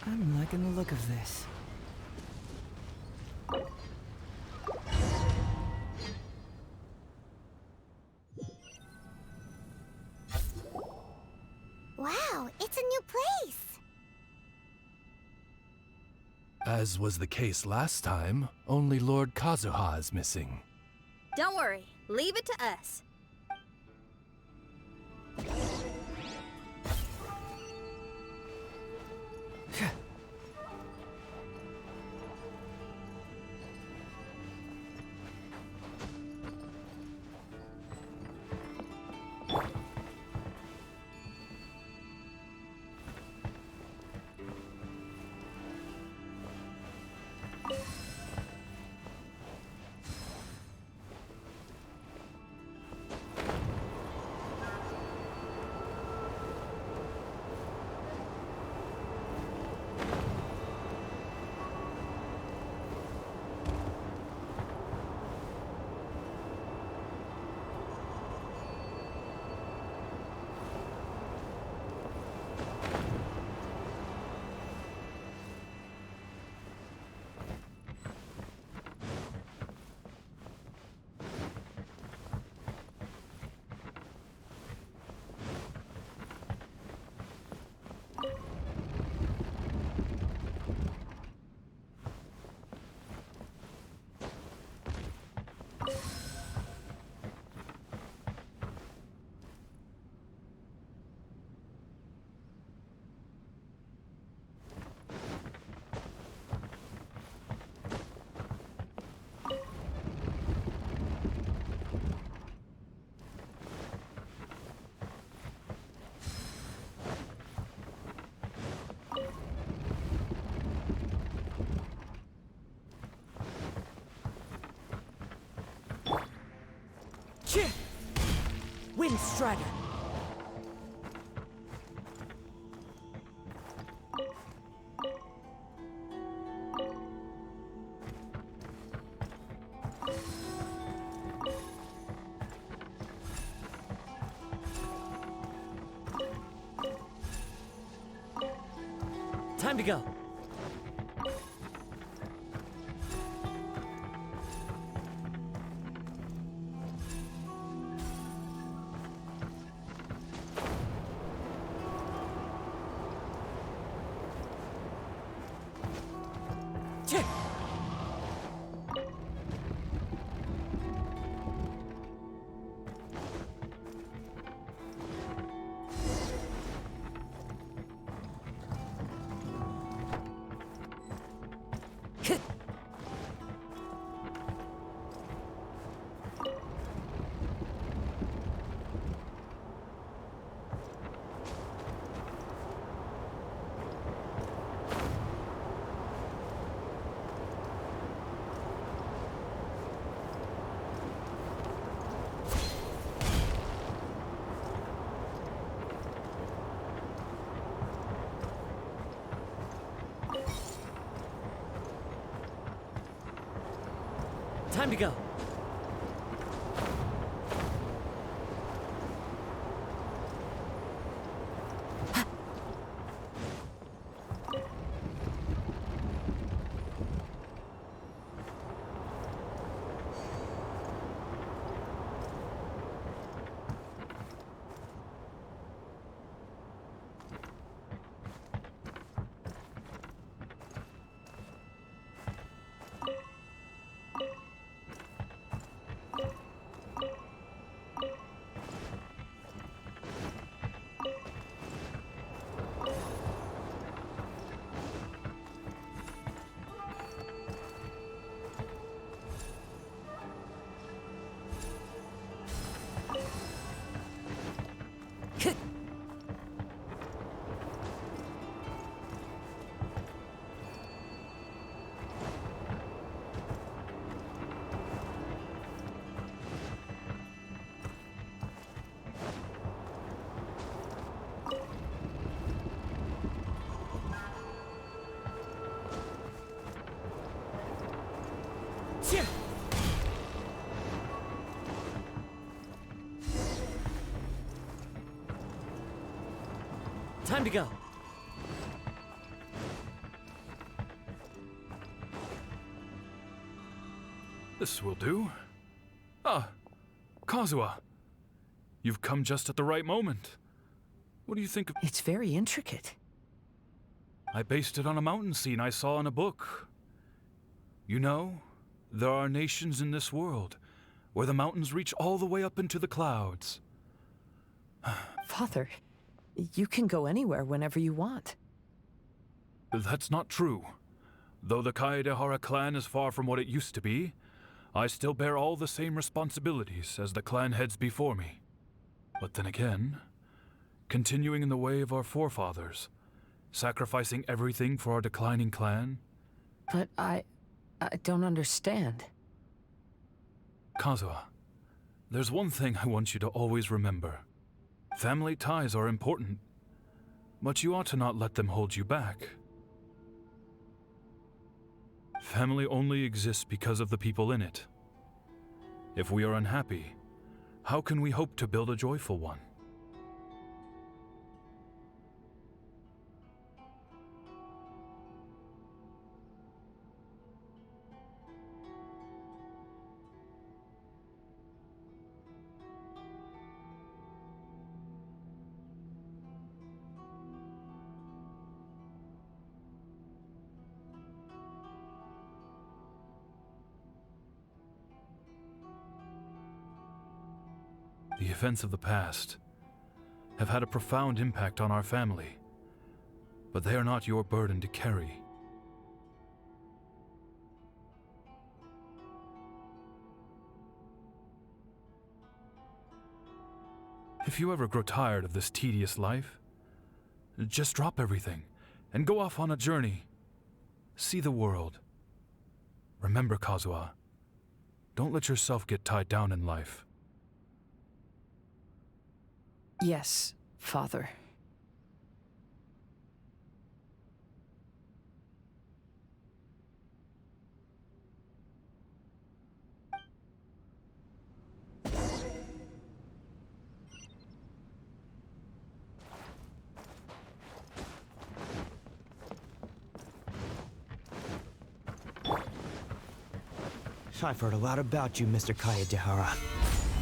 I'm liking the look of this. Wow, it's a new place. As was the case last time, only Lord Kazuha is missing. Don't worry, leave it to us. Windstrider! Time to go. Time to go. Time to go. This will do. Ah, Kazuha. You've come just at the right moment. What do you think of— It's very intricate. I based it on a mountain scene I saw in a book. You know, there are nations in this world where the mountains reach all the way up into the clouds. Father, you can go anywhere whenever you want. That's not true. Though the Kaedehara clan is far from what it used to be, I still bear all the same responsibilities as the clan heads before me. But then again, continuing in the way of our forefathers, sacrificing everything for our declining clan. But I don't understand. Kazuha, there's one thing I want you to always remember. Family ties are important, but you ought to not let them hold you back. Family only exists because of the people in it. If we are unhappy, how can we hope to build a joyful one? The events of the past have had a profound impact on our family, but they are not your burden to carry. If you ever grow tired of this tedious life, just drop everything and go off on a journey. See the world. Remember, Kazuha, don't let yourself get tied down in life. Yes, Father. I've heard a lot about you, Mr. Kayadehara.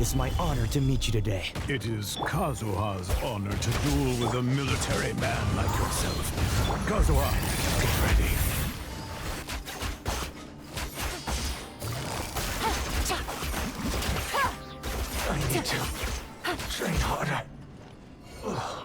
It's my honor to meet you today. It is Kazuha's honor to duel with a military man like yourself. Kazuha, get ready. I need to train harder. Ugh.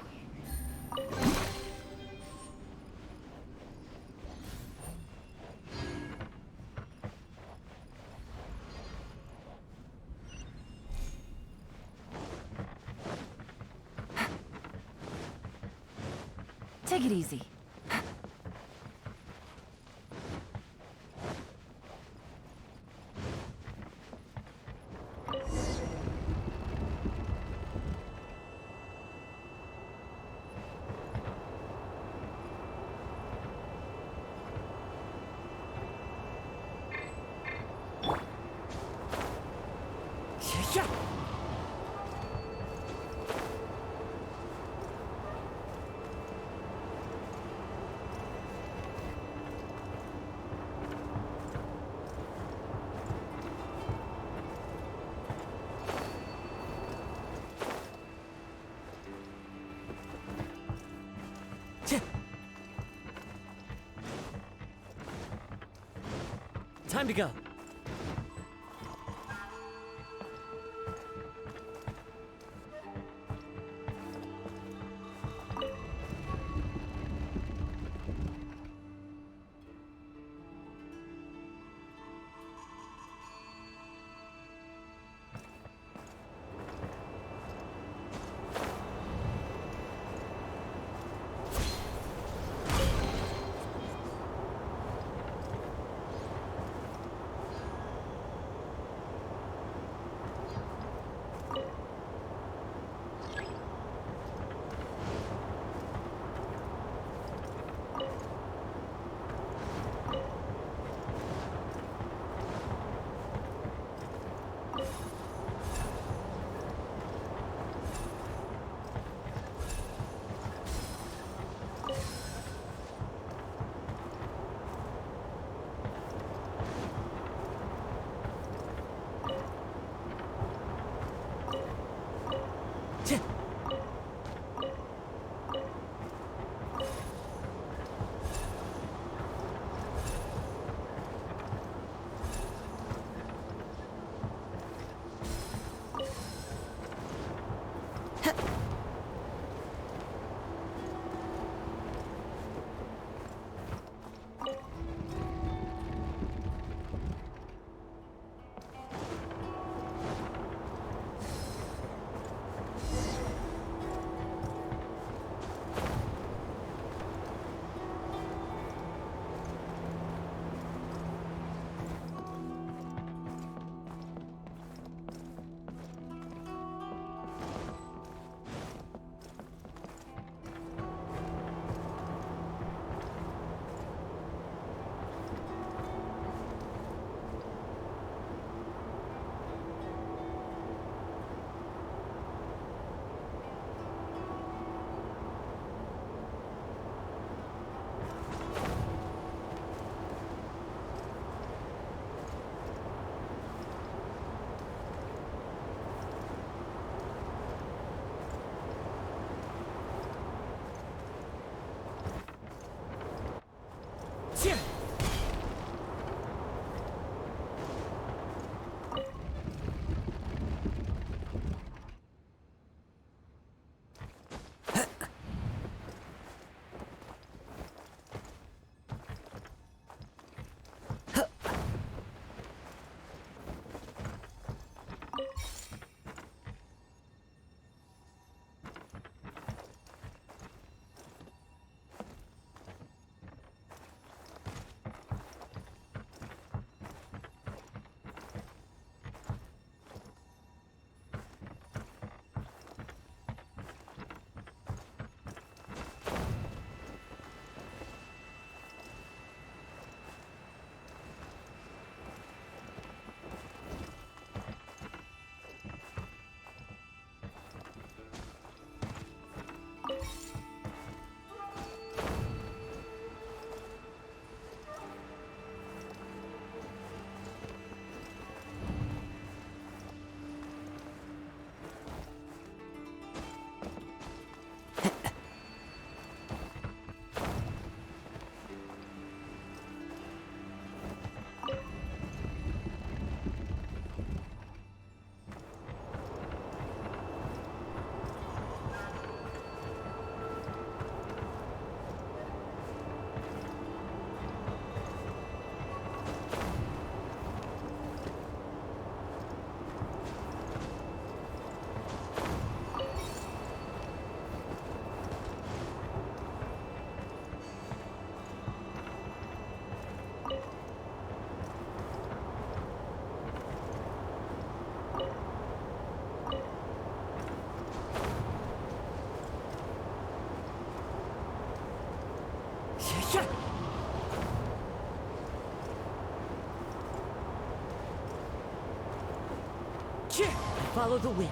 Take it easy. Time to go. Follow the wind.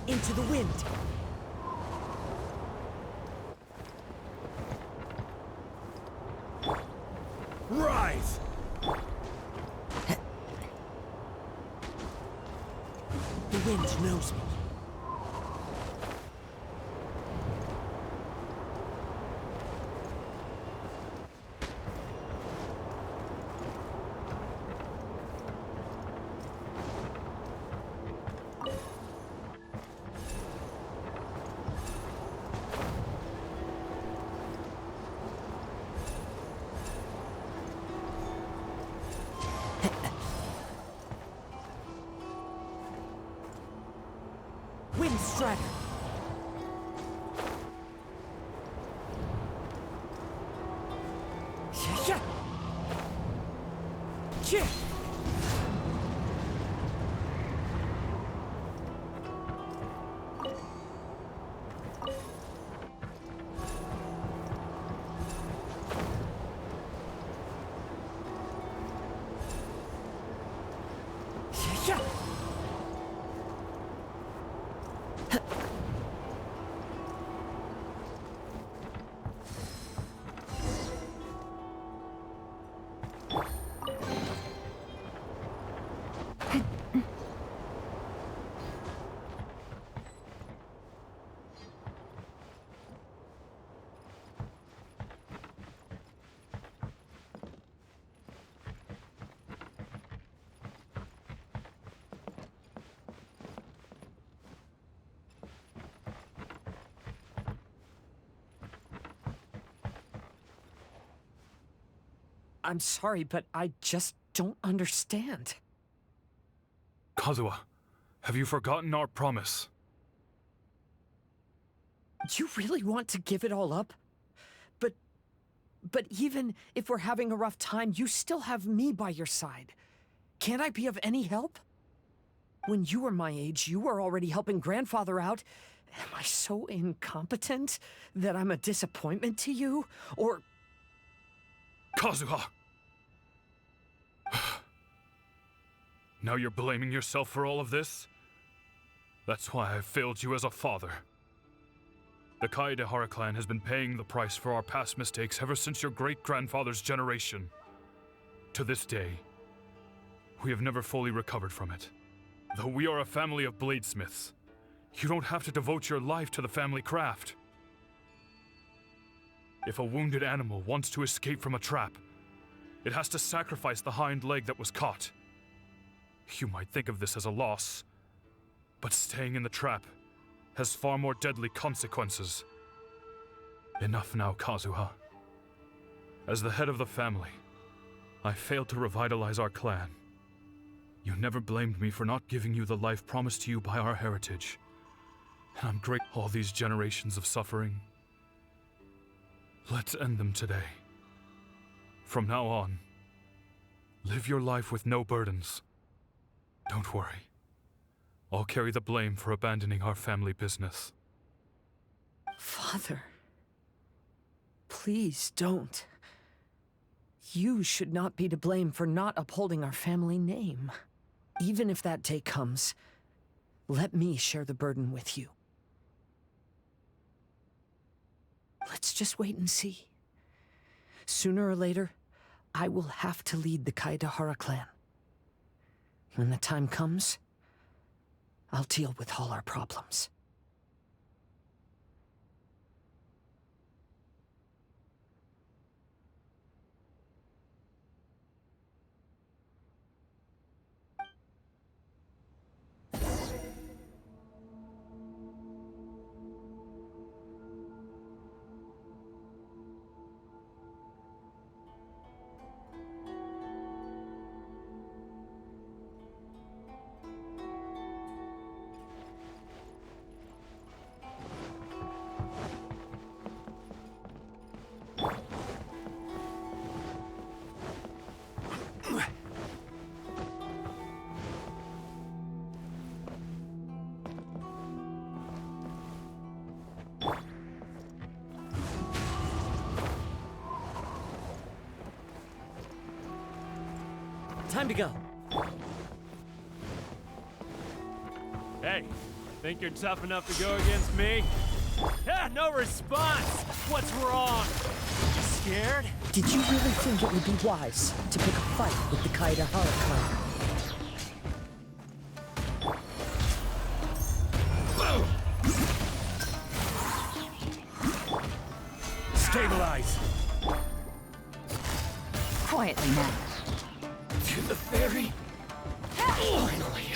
Into the wind. Rise! The wind knows me. Wind Strider. I'm sorry, but I just don't understand. Kazuha, have you forgotten our promise? You really want to give it all up? But even if we're having a rough time, you still have me by your side. Can't I be of any help? When you were my age, you were already helping Grandfather out. Am I so incompetent that I'm a disappointment to you? Or... Kazuha! Now you're blaming yourself for all of this? That's why I failed you as a father. The Kaedehara clan has been paying the price for our past mistakes ever since your great-grandfather's generation. To this day, we have never fully recovered from it. Though we are a family of bladesmiths, you don't have to devote your life to the family craft. If a wounded animal wants to escape from a trap, it has to sacrifice the hind leg that was caught. You might think of this as a loss, but staying in the trap has far more deadly consequences. Enough now, Kazuha. As the head of the family, I failed to revitalize our clan. You never blamed me for not giving you the life promised to you by our heritage. And I'm grateful for all these generations of suffering. Let's end them today. From now on, live your life with no burdens. Don't worry. I'll carry the blame for abandoning our family business. Father, please don't. You should not be to blame for not upholding our family name. Even if that day comes, let me share the burden with you. Let's just wait and see. Sooner or later, I will have to lead the Kaedehara clan. When the time comes, I'll deal with all our problems. to go. Hey, think you're tough enough to go against me? Yeah, no response! What's wrong? You scared? Did you really think it would be wise to pick a fight with the Kaidahara clan? Stabilize! Quietly now. To the ferry? Finally,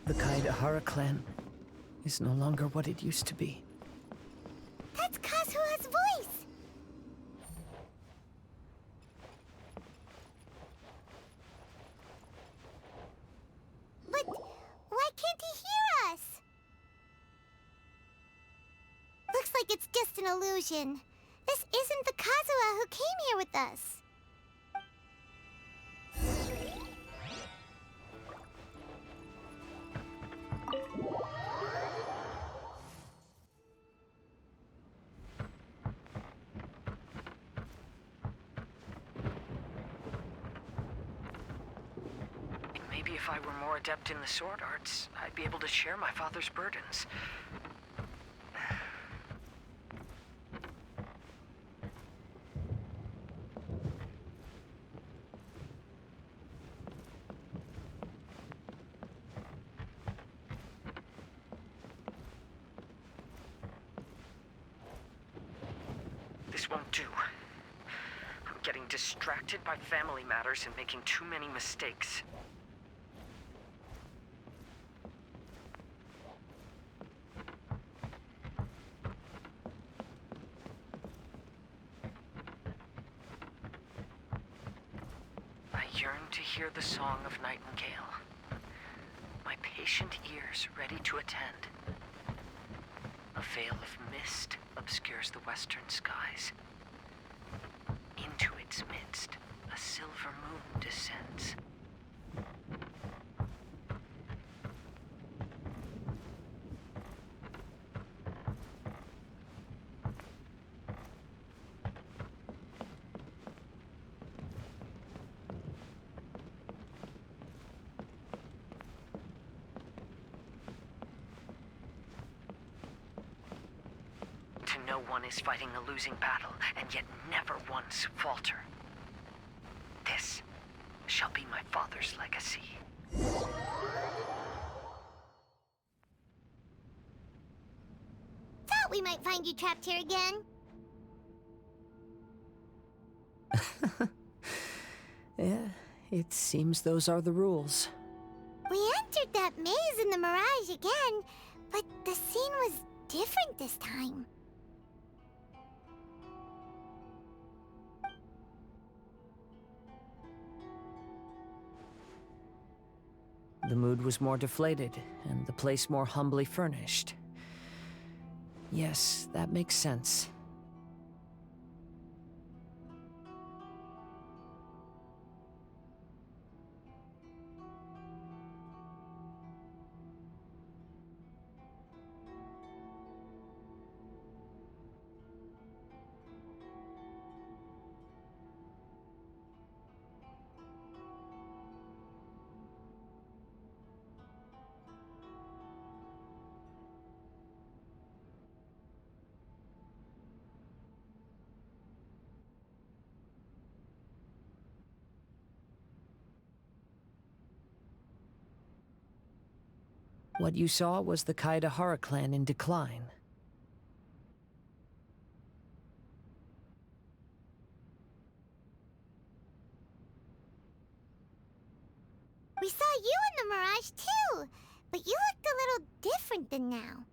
The Kaidahara clan is no longer what it used to be. That's Kazuha's voice! But why can't he hear us? Looks like it's just an illusion. This isn't the Kazuha who came here with us. Maybe if I were more adept in the sword arts, I'd be able to share my father's burdens. This won't do. I'm getting distracted by family matters and making too many mistakes. I yearn to hear the song of Nightingale. My patient ears ready to attend. A veil of mist obscures the western skies. Into its midst, a silver moon descends. No one is fighting a losing battle, and yet never once falter. This shall be my father's legacy. Thought we might find you trapped here again. Yeah, it seems those are the rules. We entered that maze in the Mirage again, but the scene was different this time. The mood was more deflated, and the place more humbly furnished. Yes, that makes sense. What you saw was the Kaidahara clan in decline. We saw you in the Mirage too, but you looked a little different than now.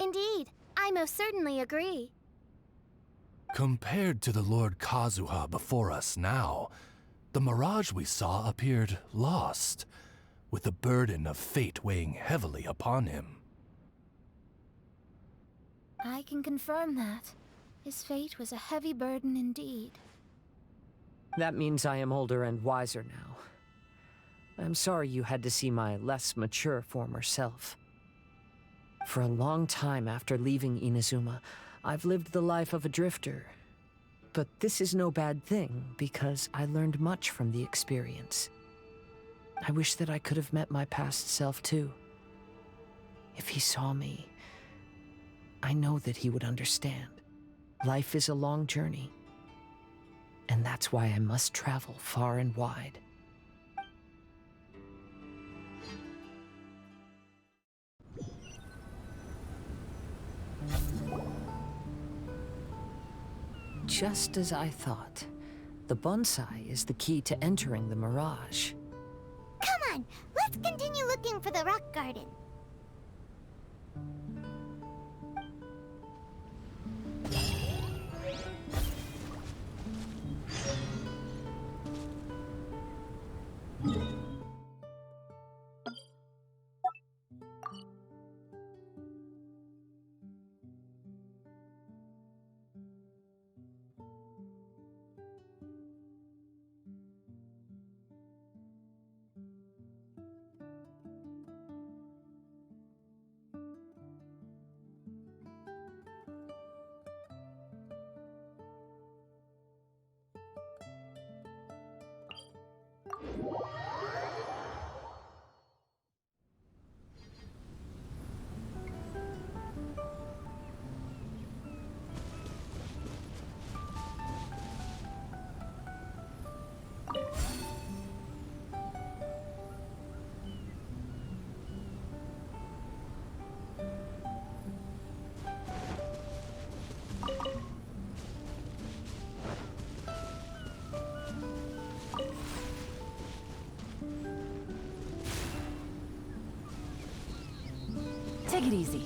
Indeed, I most certainly agree. Compared to the Lord Kazuha before us now, the mirage we saw appeared lost, with the burden of fate weighing heavily upon him. I can confirm that. His fate was a heavy burden indeed. That means I am older and wiser now, I'm sorry you had to see my less mature former self. For a long time after leaving Inazuma, I've lived the life of a drifter. But this is no bad thing, because I learned much from the experience. I wish that I could have met my past self too. If he saw me, I know that he would understand. Life is a long journey, and that's why I must travel far and wide. Just as I thought, the bonsai is the key to entering the mirage. Come on, let's continue looking for the rock garden. Take it easy.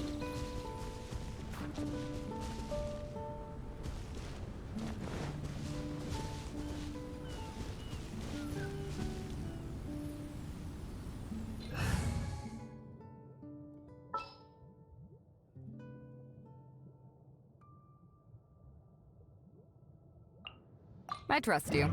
I trust you.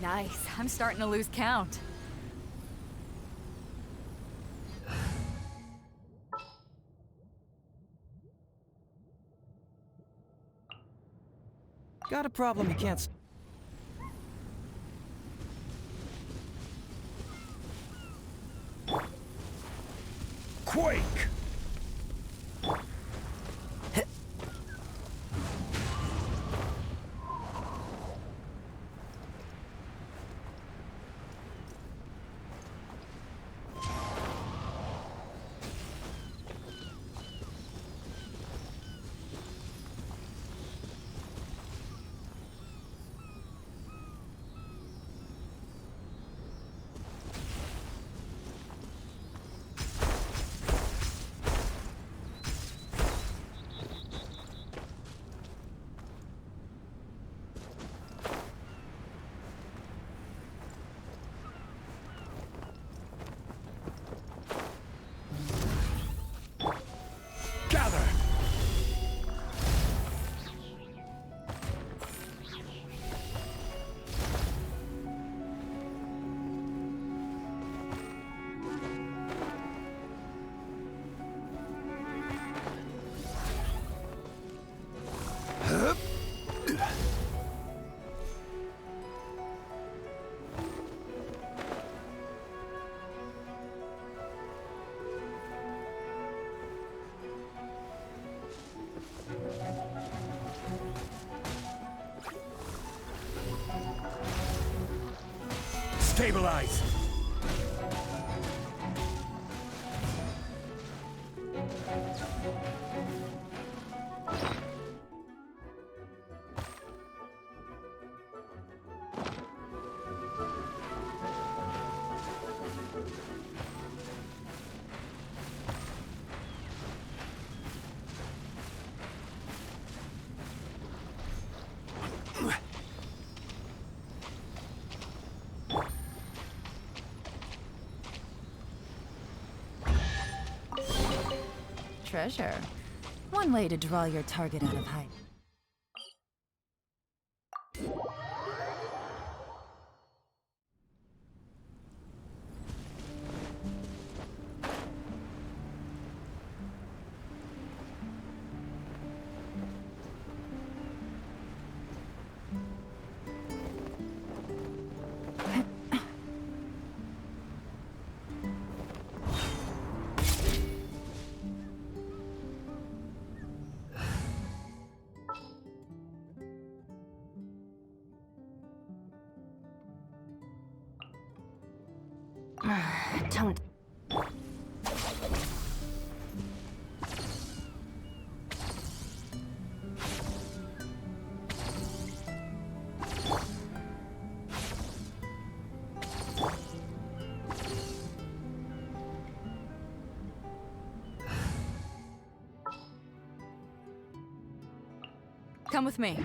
Nice. I'm starting to lose count. Got a problem you can't... Stabilize! Treasure. One way to draw your target out of height. Don't. Come with me.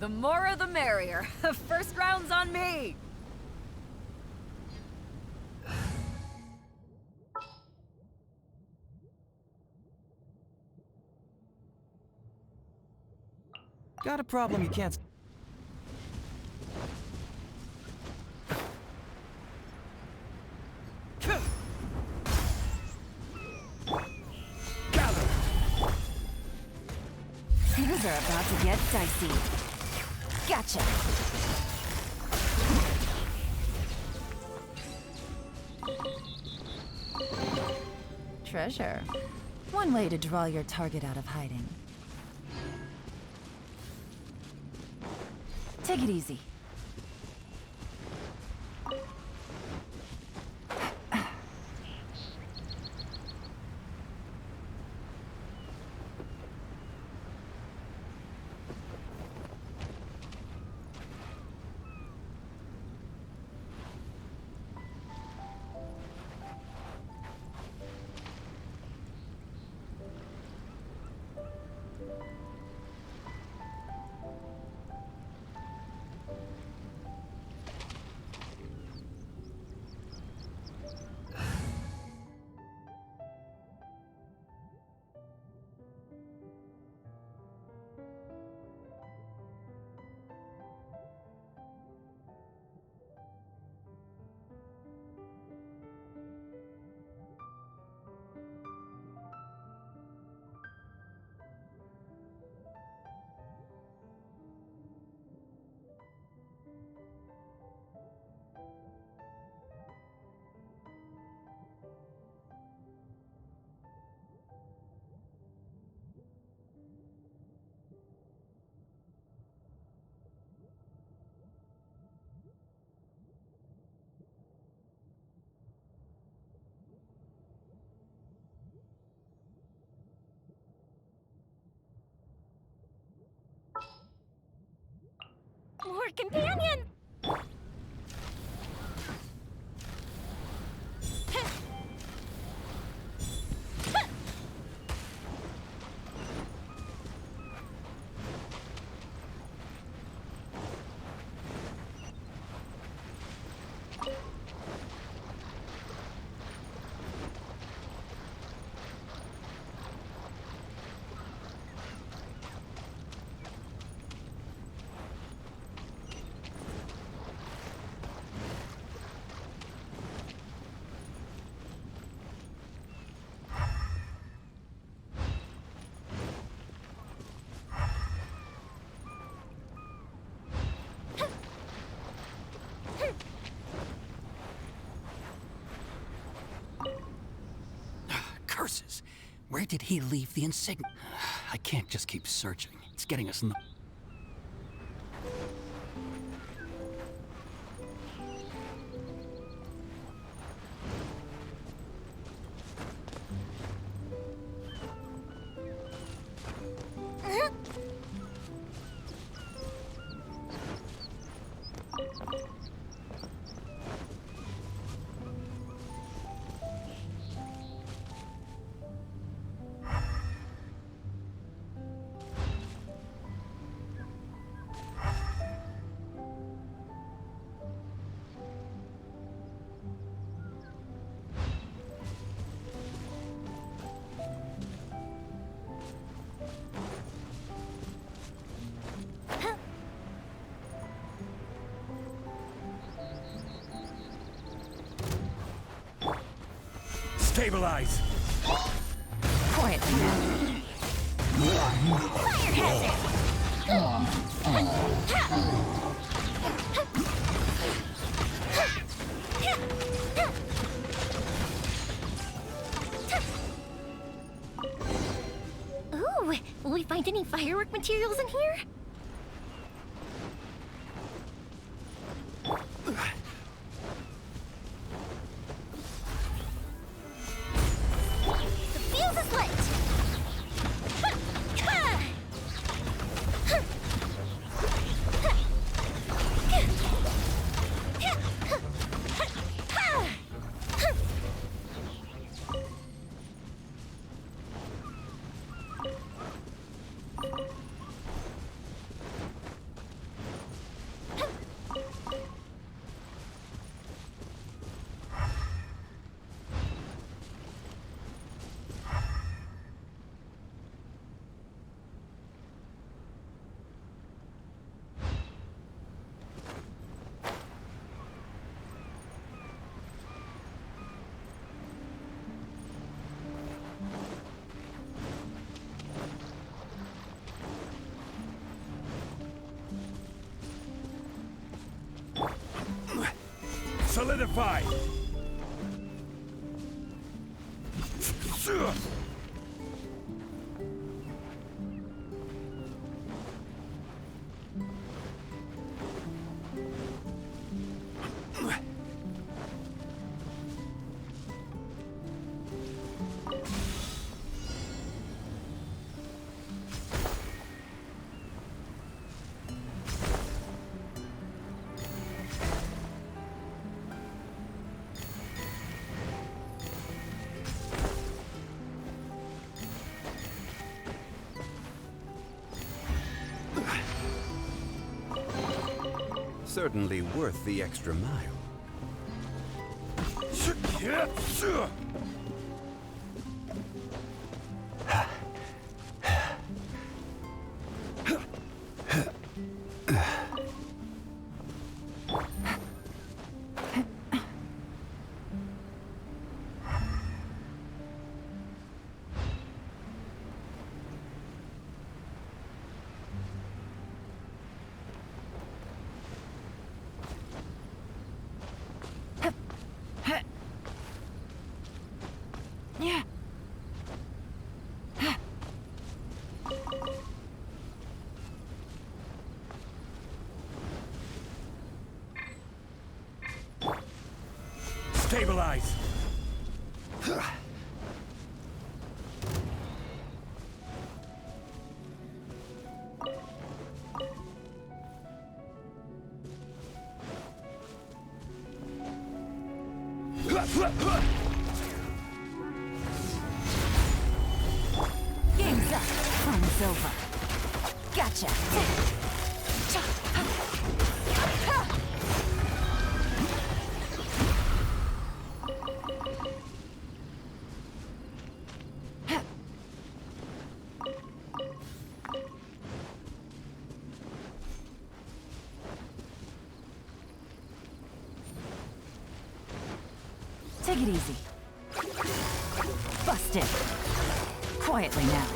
The more the merrier. First round's on me! Got a problem you can't... Things are about to get dicey. Gotcha. Treasure. One way to draw your target out of hiding. Take it easy. our companion! Curses! Where did he leave the insignia? I can't just keep searching. It's getting us in the... Stabilize! Quietly now. Fire Ooh, will we find any firework materials in here? The fuse is lit! Solidify! Certainly worth the extra mile. Yeah. Stabilize! Game's up. Fun's over. Gotcha. Take it easy. Busted. Quietly now.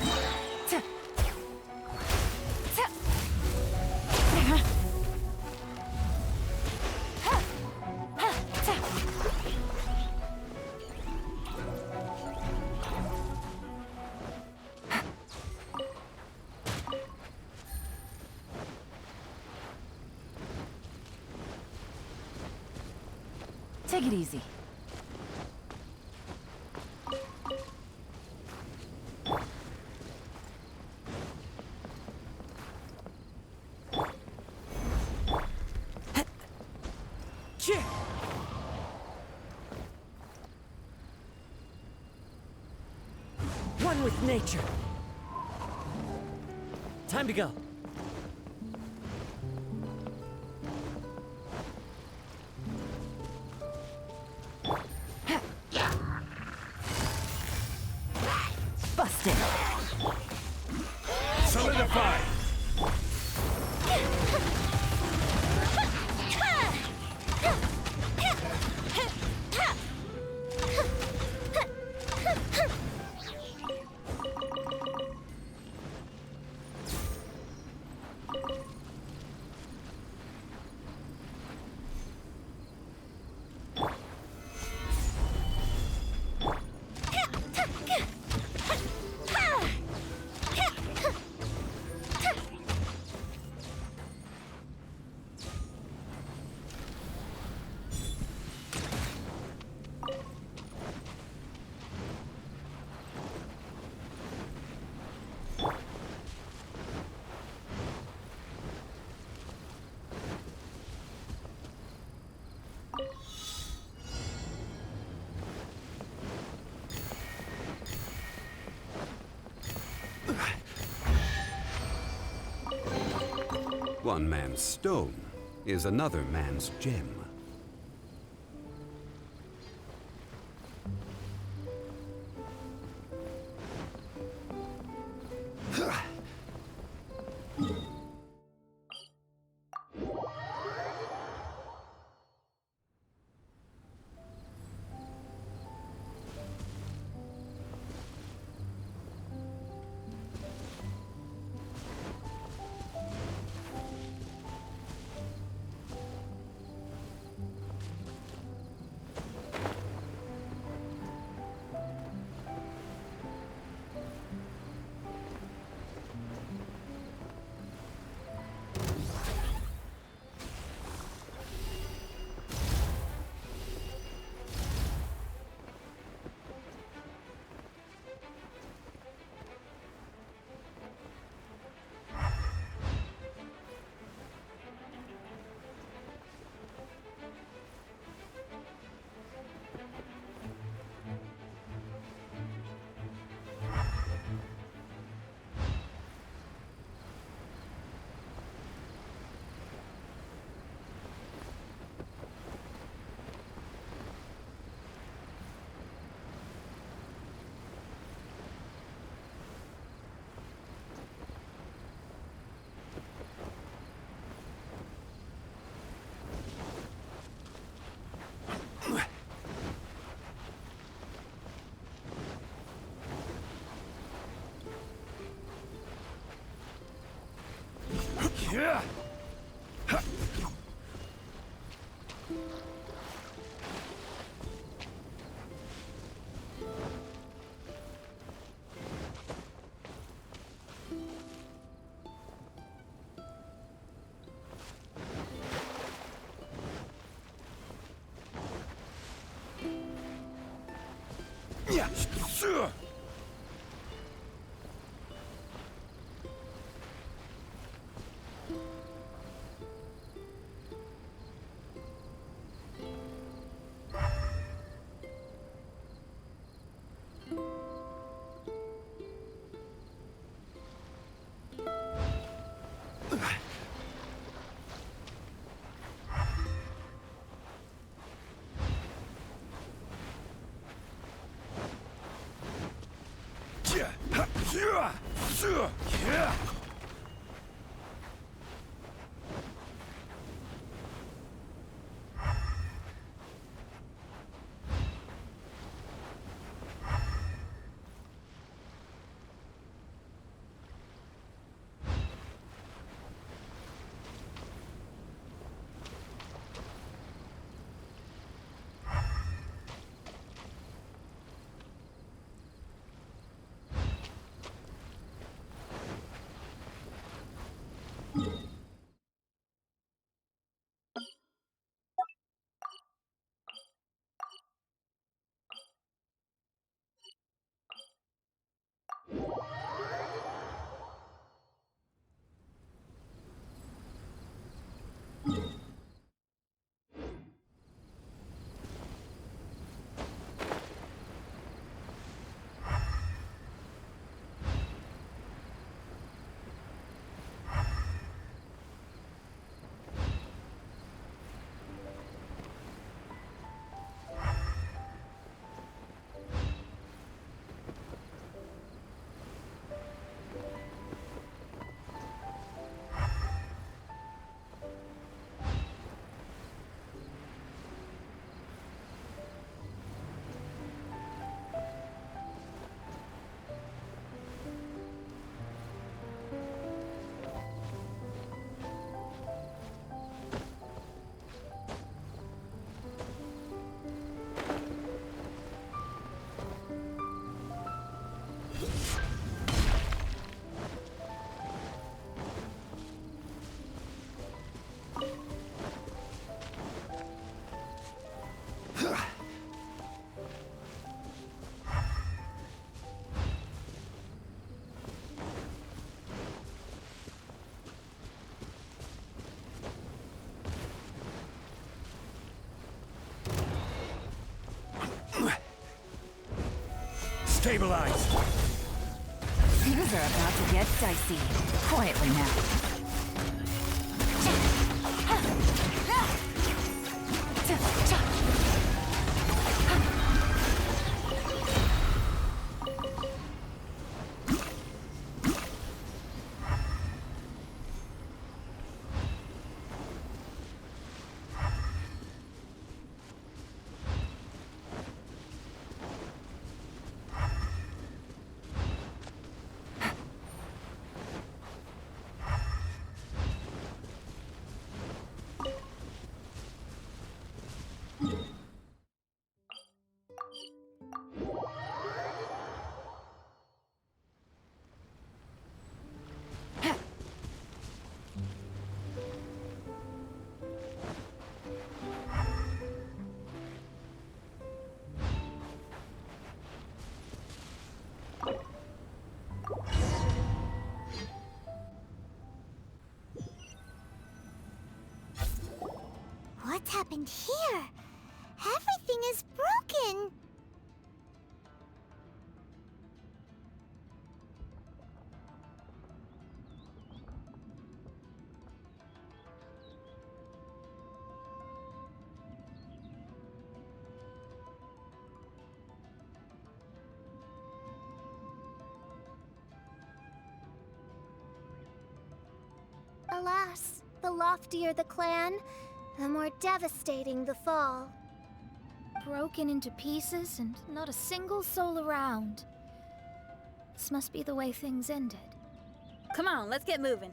Take it easy. One with nature. Time to go. Busted. Solidify! One man's stone is another man's gem. Yeah. Yeah, sure. Stabilize! Things are about to get dicey. Quietly now. What's happened here? Everything is broken! Alas, the loftier the clan, the more devastating the fall. Broken into pieces and not a single soul around. This must be the way things ended. Come on, let's get moving.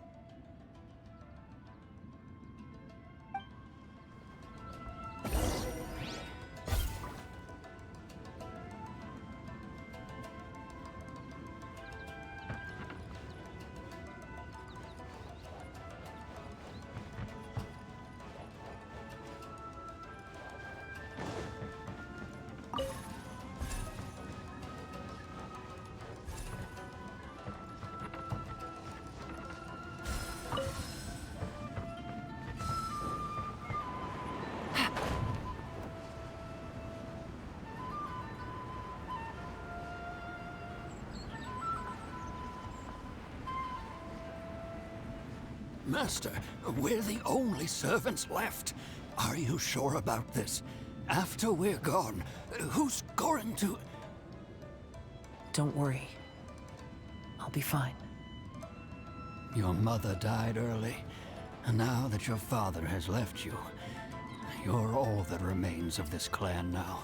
Master, we're the only servants left. Are you sure about this? After we're gone, who's going to... Don't worry. I'll I'll be fine. Your mother died early, and now that your father has left you, you're all that remains of this clan now.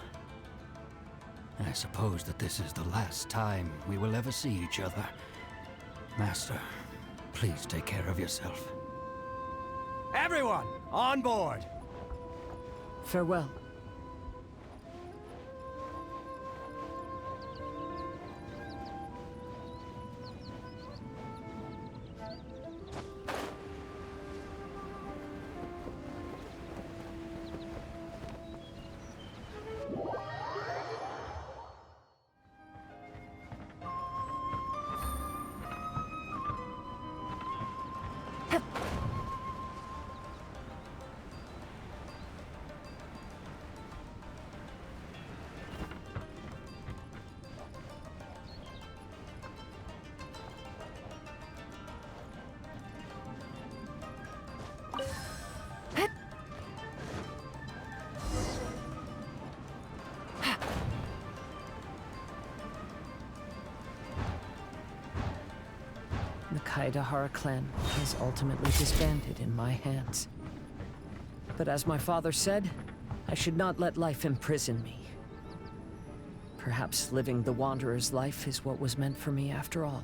I suppose that this is the last time we will ever see each other. Master, please take care of yourself. Everyone, on board! Farewell. The Kaidahara clan is ultimately disbanded in my hands. But as my father said, I should not let life imprison me. Perhaps living the Wanderer's life is what was meant for me after all.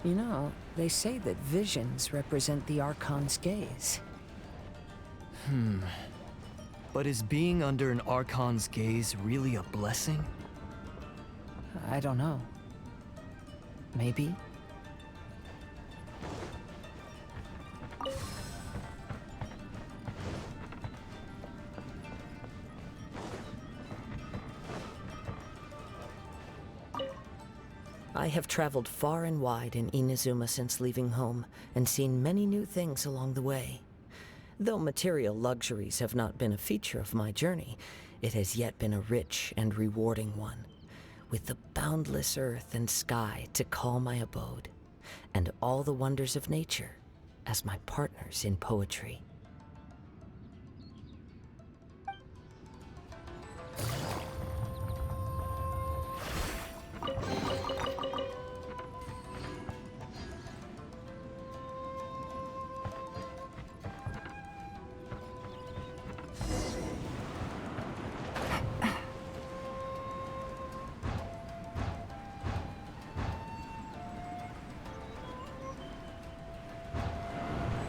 You know, they say that visions represent the Archon's gaze. But is being under an Archon's gaze really a blessing? I don't know. Maybe. I have traveled far and wide in Inazuma since leaving home, and seen many new things along the way. Though material luxuries have not been a feature of my journey, it has yet been a rich and rewarding one, with the boundless earth and sky to call my abode, and all the wonders of nature as my partners in poetry.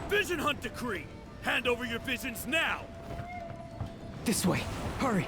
Vision Hunt Decree! Hand over your visions now! This way, hurry!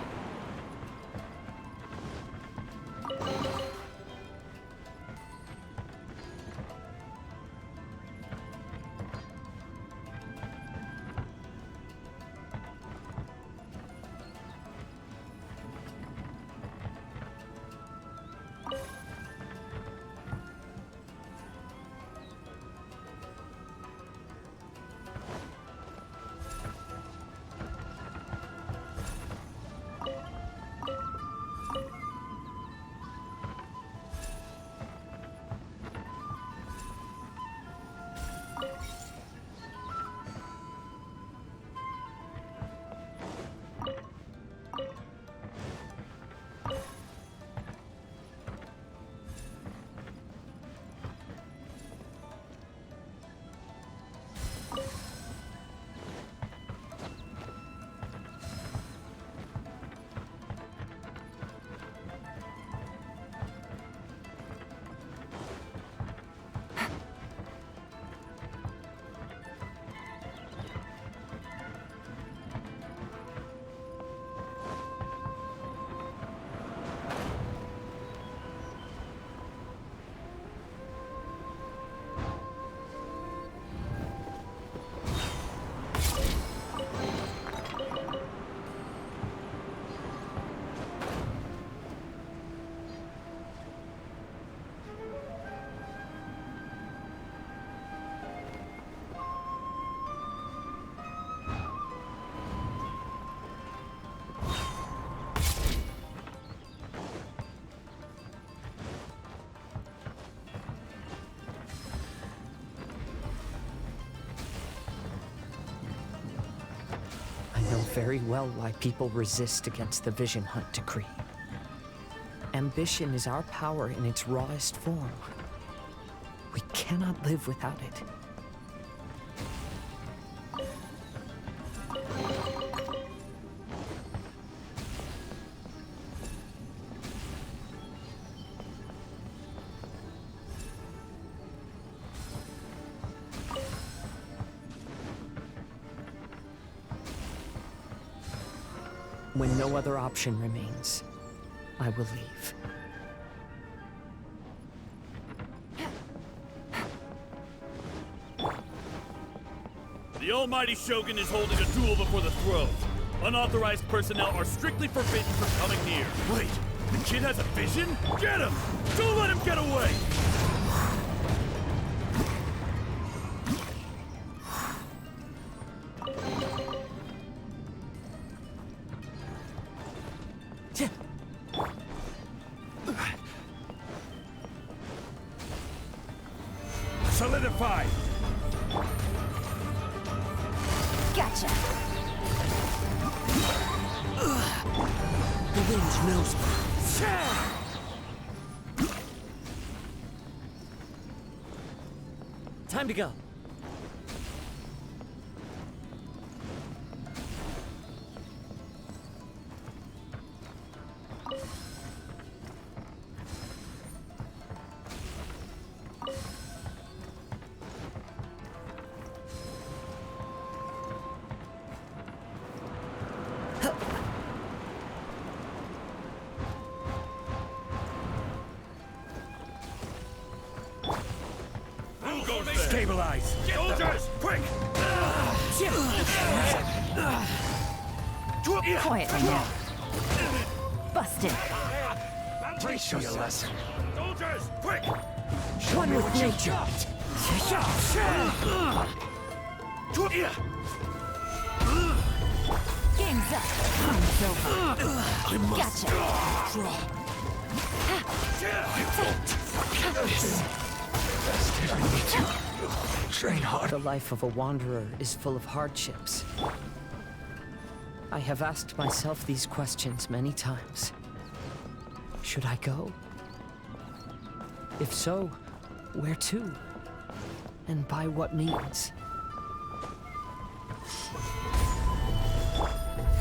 very well why people resist against the Vision Hunt decree. Ambition is our power in its rawest form. We cannot live without it. When no other option remains, I will leave. The Almighty Shogun is holding a duel before the throne. Unauthorized personnel are strictly forbidden from coming near. Wait, the kid has a vision? Get him! Don't let him get away! Solidify! Gotcha. The wind knows me. Time to go. Stabilize! Soldiers, quick! Quietly now. Busted. Teach you a lesson. Soldiers, quick! One with nature. Game's up. Time's over. I must Gotcha. draw. I won't forget this. Train hard. The life of a wanderer is full of hardships. I have asked myself these questions many times. Should I go? If so, where to? And by what means?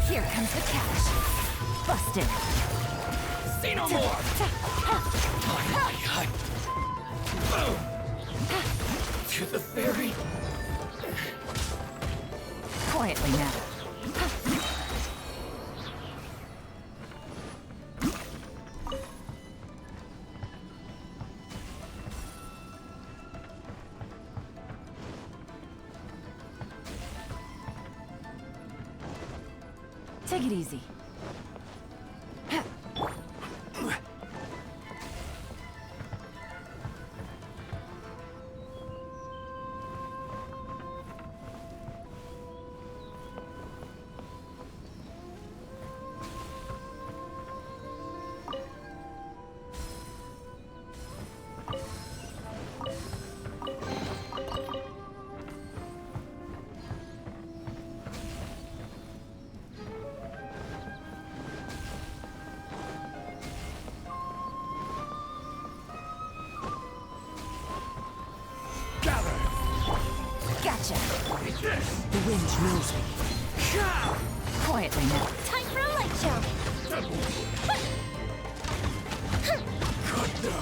Here comes the catch. Busted. See no more! To the ferry. Quietly now. Take it easy. Gotcha. The wind knows me. Quietly now. Time for a light show. God, no.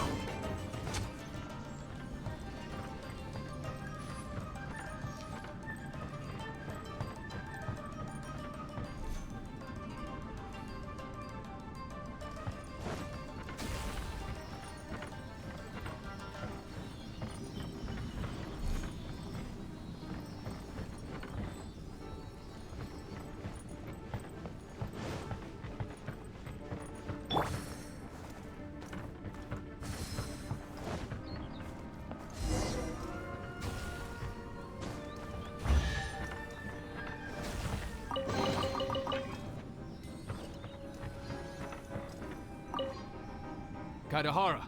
Kaidahara,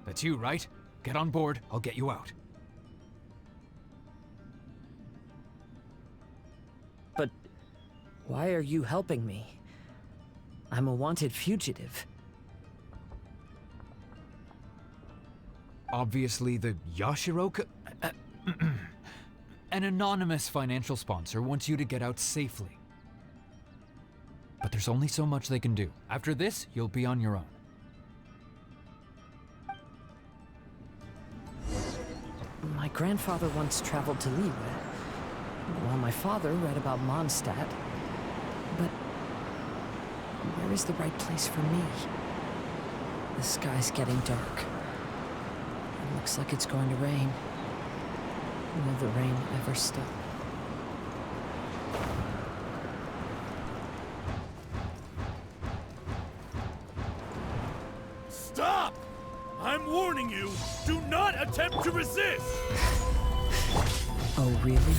that's you, right? Get on board, I'll get you out. Why are you helping me? I'm a wanted fugitive. Obviously, the Yashiroka... An anonymous financial sponsor wants you to get out safely. But there's only so much they can do. After this, you'll be on your own. My grandfather once traveled to Liyue, while my father read about Mondstadt. But where is the right place for me? The sky's getting dark. It looks like it's going to rain. Will the rain ever stop? Stop! I'm warning you, do not attempt to resist! Oh, really?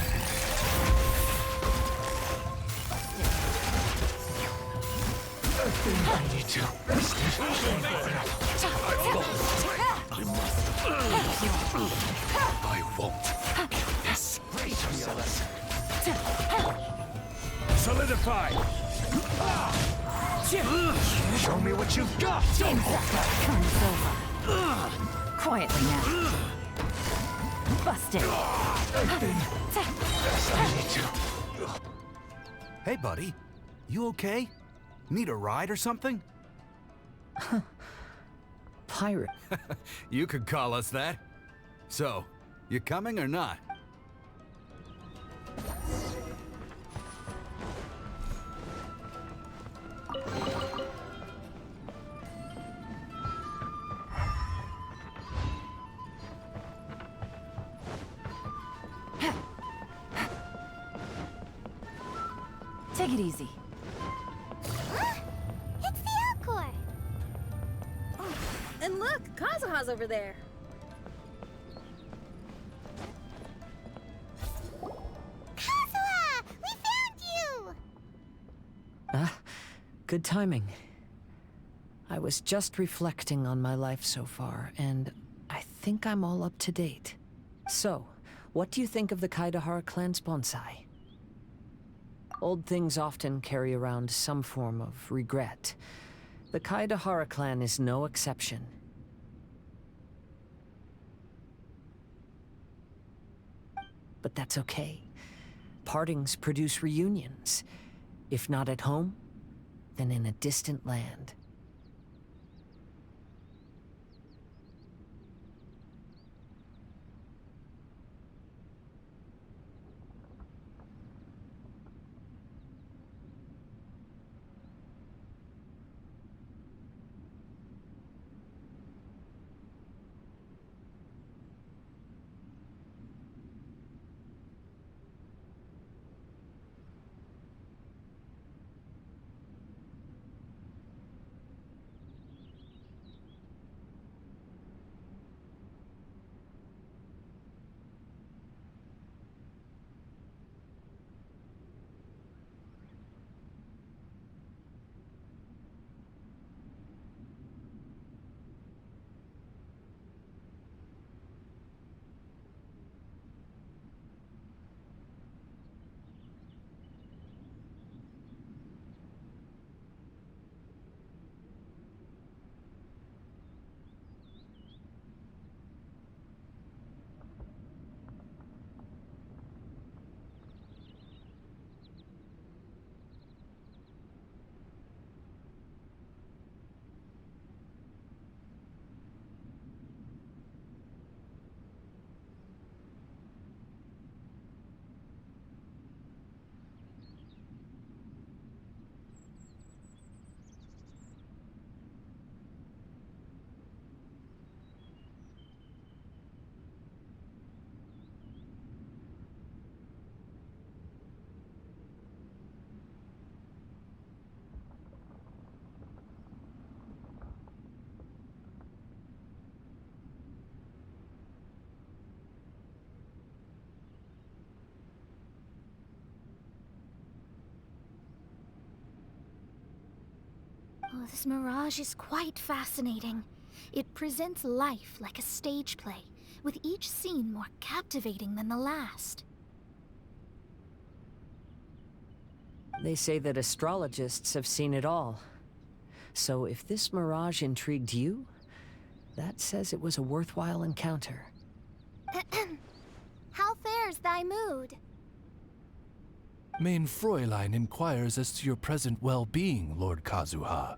I need to. I won't forget this. Solidify! Show me what you've got! Comes over. Quietly now. Busted. Hey, buddy. You okay? Need a ride or something? Pirate. You could call us that. So, you coming or not? Take it easy. It's the Alcor! And look, Kazuha's over there. Kazuha! We found you! Good timing. I was just reflecting on my life so far, and I think I'm all up to date. So, what do you think of the Kaidahara clan's bonsai? Old things often carry around some form of regret. The Kaidahara clan is no exception. But that's okay. Partings produce reunions. If not at home, then in a distant land. Oh, this mirage is quite fascinating. It presents life like a stage play, with each scene more captivating than the last. They say that astrologists have seen it all. So if this mirage intrigued you, that says it was a worthwhile encounter. How fares thy mood? Main Fräulein inquires as to your present well-being, Lord Kazuha,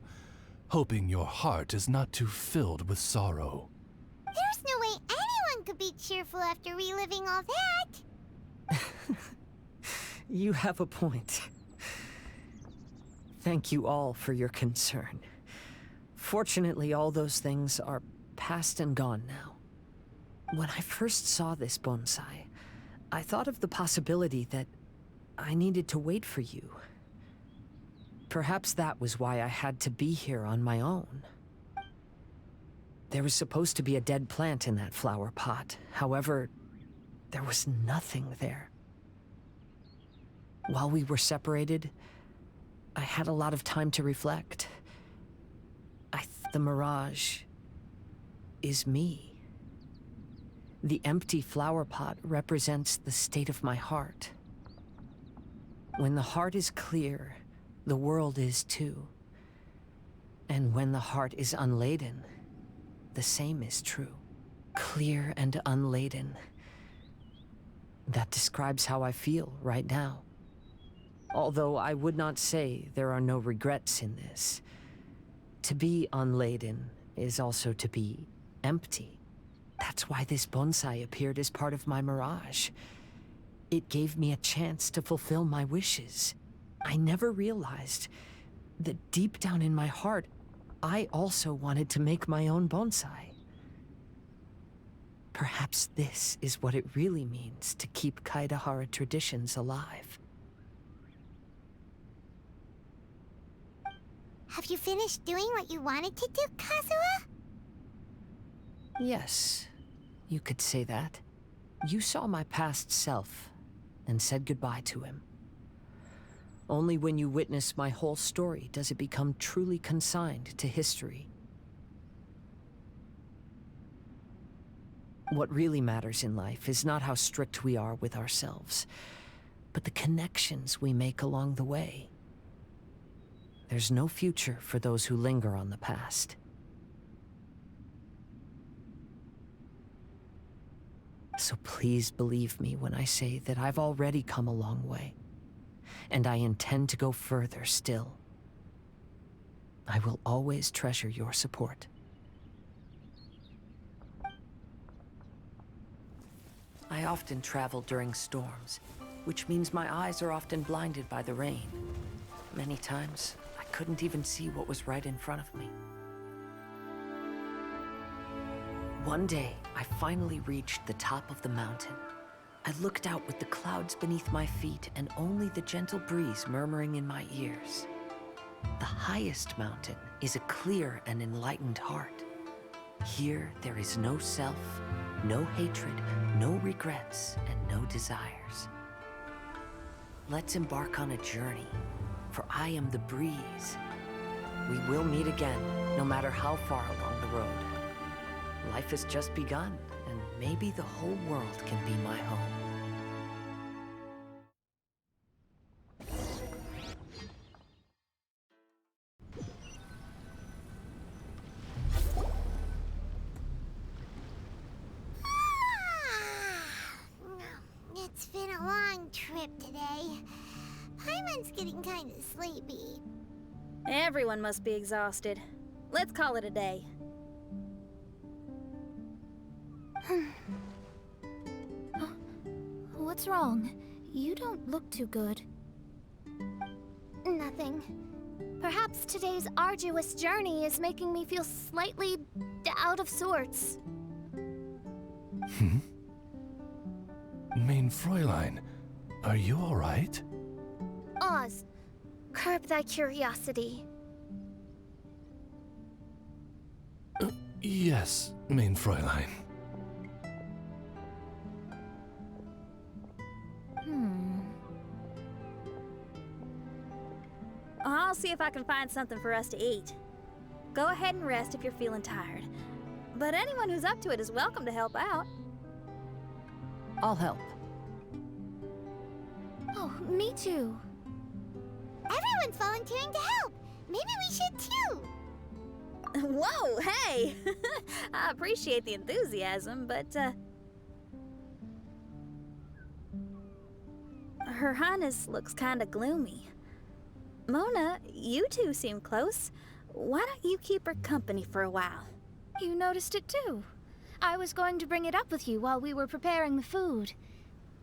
hoping your heart is not too filled with sorrow. There's no way anyone could be cheerful after reliving all that. You have a point. Thank you all for your concern. Fortunately, all those things are past and gone now. When I first saw this bonsai, I thought of the possibility that I needed to wait for you. Perhaps that was why I had to be here on my own. There was supposed to be a dead plant in that flower pot. However, there was nothing there. While we were separated, I had a lot of time to reflect. The mirage is me. The empty flower pot represents the state of my heart. When the heart is clear, the world is too. And when the heart is unladen, the same is true. Clear and unladen. That describes how I feel right now. Although I would not say there are no regrets in this. To be unladen is also to be empty. That's why this bonsai appeared as part of my mirage. It gave me a chance to fulfill my wishes. I never realized that deep down in my heart, I also wanted to make my own bonsai. Perhaps this is what it really means to keep Kaedehara traditions alive. Have you finished doing what you wanted to do, Kazuha? Yes, you could say that. You saw my past self and said goodbye to him. Only when you witness my whole story does it become truly consigned to history. What really matters in life is not how strict we are with ourselves, but the connections we make along the way. There's no future for those who linger on the past. So please believe me when I say that I've already come a long way, and I intend to go further still. I will always treasure your support. I often travel during storms, which means my eyes are often blinded by the rain. Many times, I couldn't even see what was right in front of me. One day, I finally reached the top of the mountain. I looked out with the clouds beneath my feet and only the gentle breeze murmuring in my ears. The highest mountain is a clear and enlightened heart. Here, there is no self, no hatred, no regrets, and no desires. Let's embark on a journey, for I am the breeze. We will meet again, no matter how far along the road. Life has just begun, and maybe the whole world can be my home. It's been a long trip today. Paimon's getting kind of sleepy. Everyone must be exhausted. Let's call it a day. What's wrong? You don't look too good. Nothing. Perhaps today's arduous journey is making me feel slightly out of sorts. Main Fräulein, are you all right? Oz, curb thy curiosity. Yes, Main Fräulein. I'll see if I can find something for us to eat. Go ahead and rest if you're feeling tired. But anyone who's up to it is welcome to help out. I'll help. Oh, me too. everyone's volunteering to help. Maybe we should too. Whoa, hey! I appreciate the enthusiasm, but, Her Highness looks kinda gloomy. Mona, you two seem close. Why don't you keep her company for a while? You noticed it too. I was going to bring it up with you while we were preparing the food.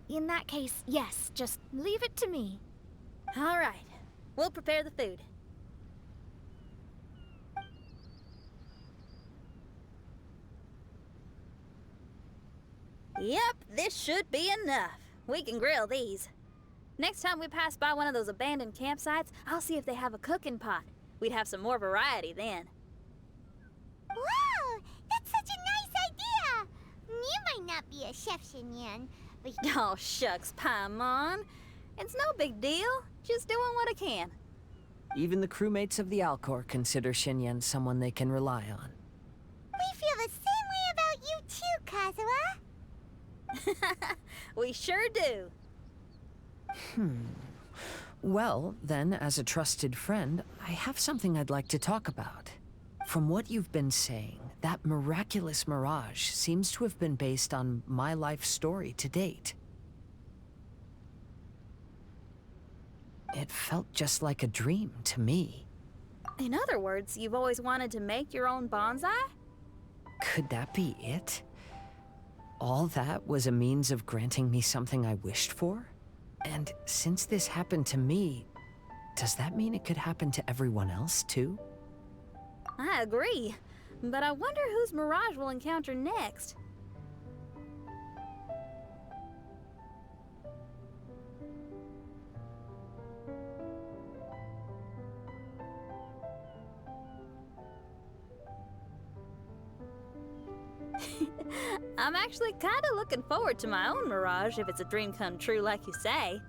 In that case, yes, just leave it to me. All right, we'll prepare the food. Yep, this should be enough. We can grill these. Next time we pass by one of those abandoned campsites, I'll see if they have a cooking pot. We'd have some more variety then. Wow, that's such a nice idea. You might not be a chef, Xinyan, but... Oh, shucks, Paimon. It's no big deal. Just doing what I can. Even the crewmates of the Alcor consider Xinyan someone they can rely on. We feel the same way about you too, Kazuha. We sure do. Well, then, as a trusted friend, I have something I'd like to talk about. From what you've been saying, that miraculous mirage seems to have been based on my life story to date. It felt just like a dream to me. In other words, you've always wanted to make your own bonsai? Could that be it? All that was a means of granting me something I wished for? And since this happened to me, does that mean it could happen to everyone else, too? I agree, but I wonder whose mirage we'll encounter next. I'm actually kind of looking forward to my own mirage if it's a dream come true like you say.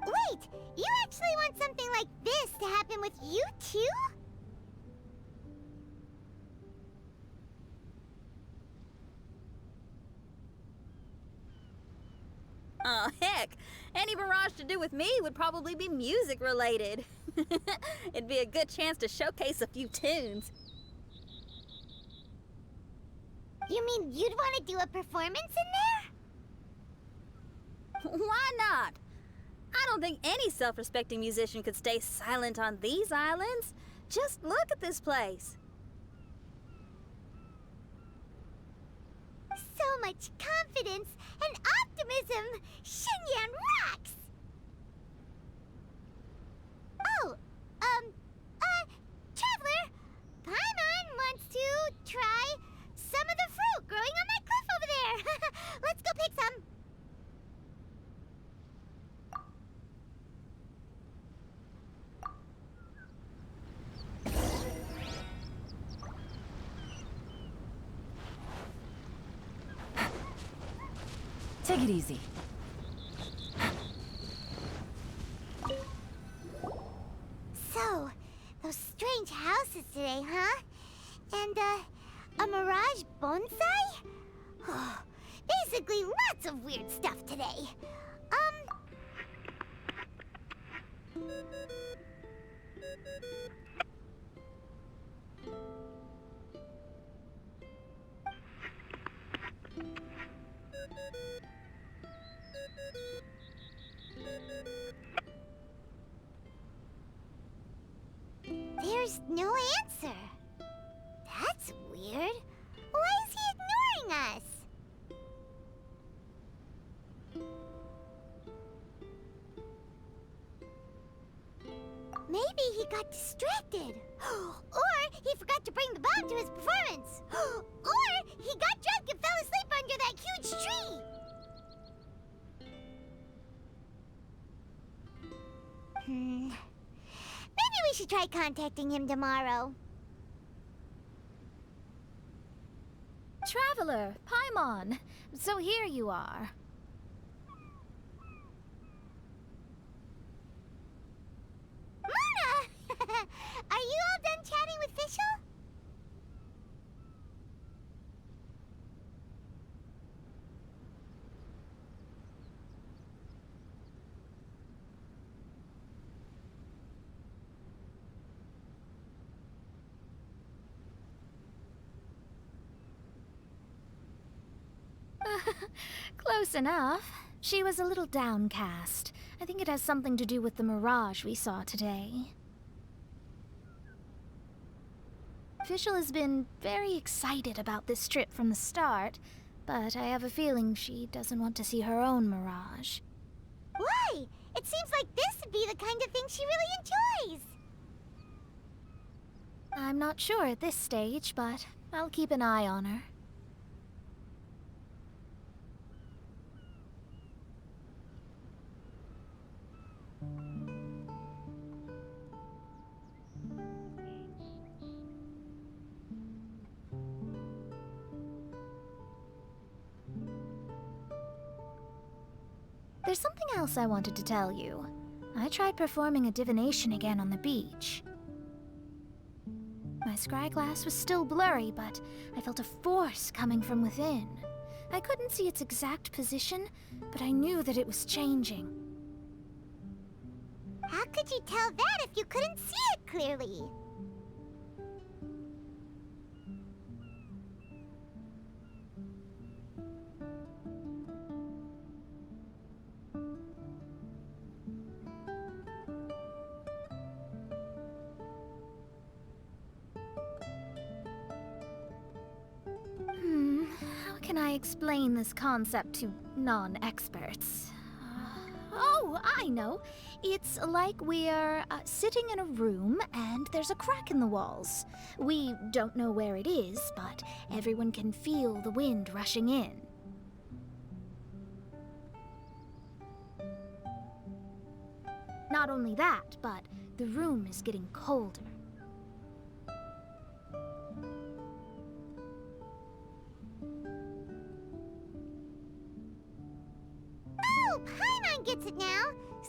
Wait, you actually want something like this to happen with you too? Oh, heck. Any mirage to do with me would probably be music related. It'd be a good chance to showcase a few tunes. You mean you'd want to do a performance in there? Why not? I don't think any self-respecting musician could stay silent on these islands. Just look at this place. So much confidence and optimism! Xinyan rocks! Oh, Traveler, Paimon wants to try some of the fruit growing on that cliff over there. Let's go pick some. Take it easy. So, those strange houses today, huh? And, a mirage bonsai? Oh, basically lots of weird stuff today. There's no answer. That's weird. Why is he ignoring us? Maybe he got distracted. Or he forgot to bring the bomb to his performance. Or he got drunk and fell asleep under that huge tree. Maybe we should try contacting him tomorrow. Traveler, Paimon, so here you are. Mona! Are you all done chatting with Fischl? Close enough. She was a little downcast. I think it has something to do with the mirage we saw today. Fischl has been very excited about this trip from the start, but I have a feeling she doesn't want to see her own mirage. Why? It seems like this would be the kind of thing she really enjoys. I'm not sure at this stage, but I'll keep an eye on her. There's something else I wanted to tell you. I tried performing a divination again on the beach. My scryglass was still blurry, but I felt a force coming from within. I couldn't see its exact position, but I knew that it was changing. How could you tell that if you couldn't see it clearly? How can I explain this concept to non-experts? Oh, I know. It's like we're sitting in a room and there's a crack in the walls. We don't know where it is, but everyone can feel the wind rushing in. Not only that, but the room is getting colder. Oh, Paimon gets it now.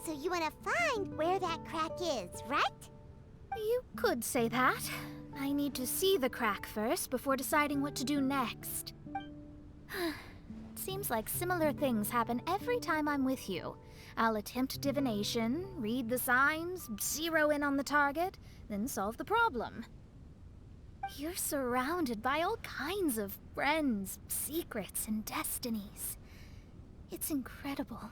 So you want to find where that crack is, right? You could say that. I need to see the crack first before deciding what to do next. It seems like similar things happen every time I'm with you. I'll attempt divination, read the signs, zero in on the target, then solve the problem. You're surrounded by all kinds of friends, secrets, and destinies. It's incredible.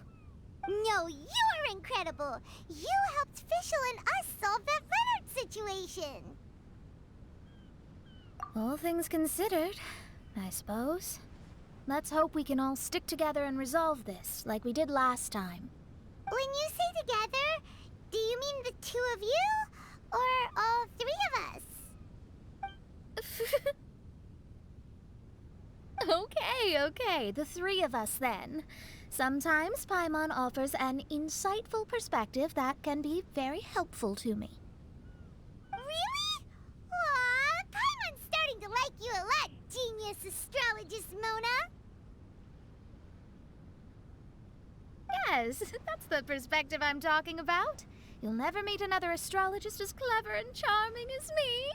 No, you're incredible! You helped Fischl and us solve that Leonard situation! All things considered, I suppose. Let's hope we can all stick together and resolve this, like we did last time. When you say together, do you mean the two of you? Or all three of us? Okay, the three of us then. Sometimes Paimon offers an insightful perspective that can be very helpful to me. Really? Aw, Paimon's starting to like you a lot, genius astrologist Mona. Yes, that's the perspective I'm talking about. You'll never meet another astrologist as clever and charming as me.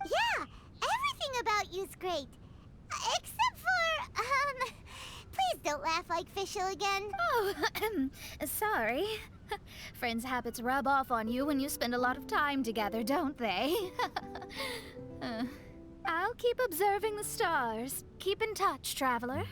Yeah, everything about you's great. Except for, please don't laugh like Fischl again. Oh, sorry. Friends' habits rub off on you when you spend a lot of time together, don't they? I'll keep observing the stars. Keep in touch, traveler.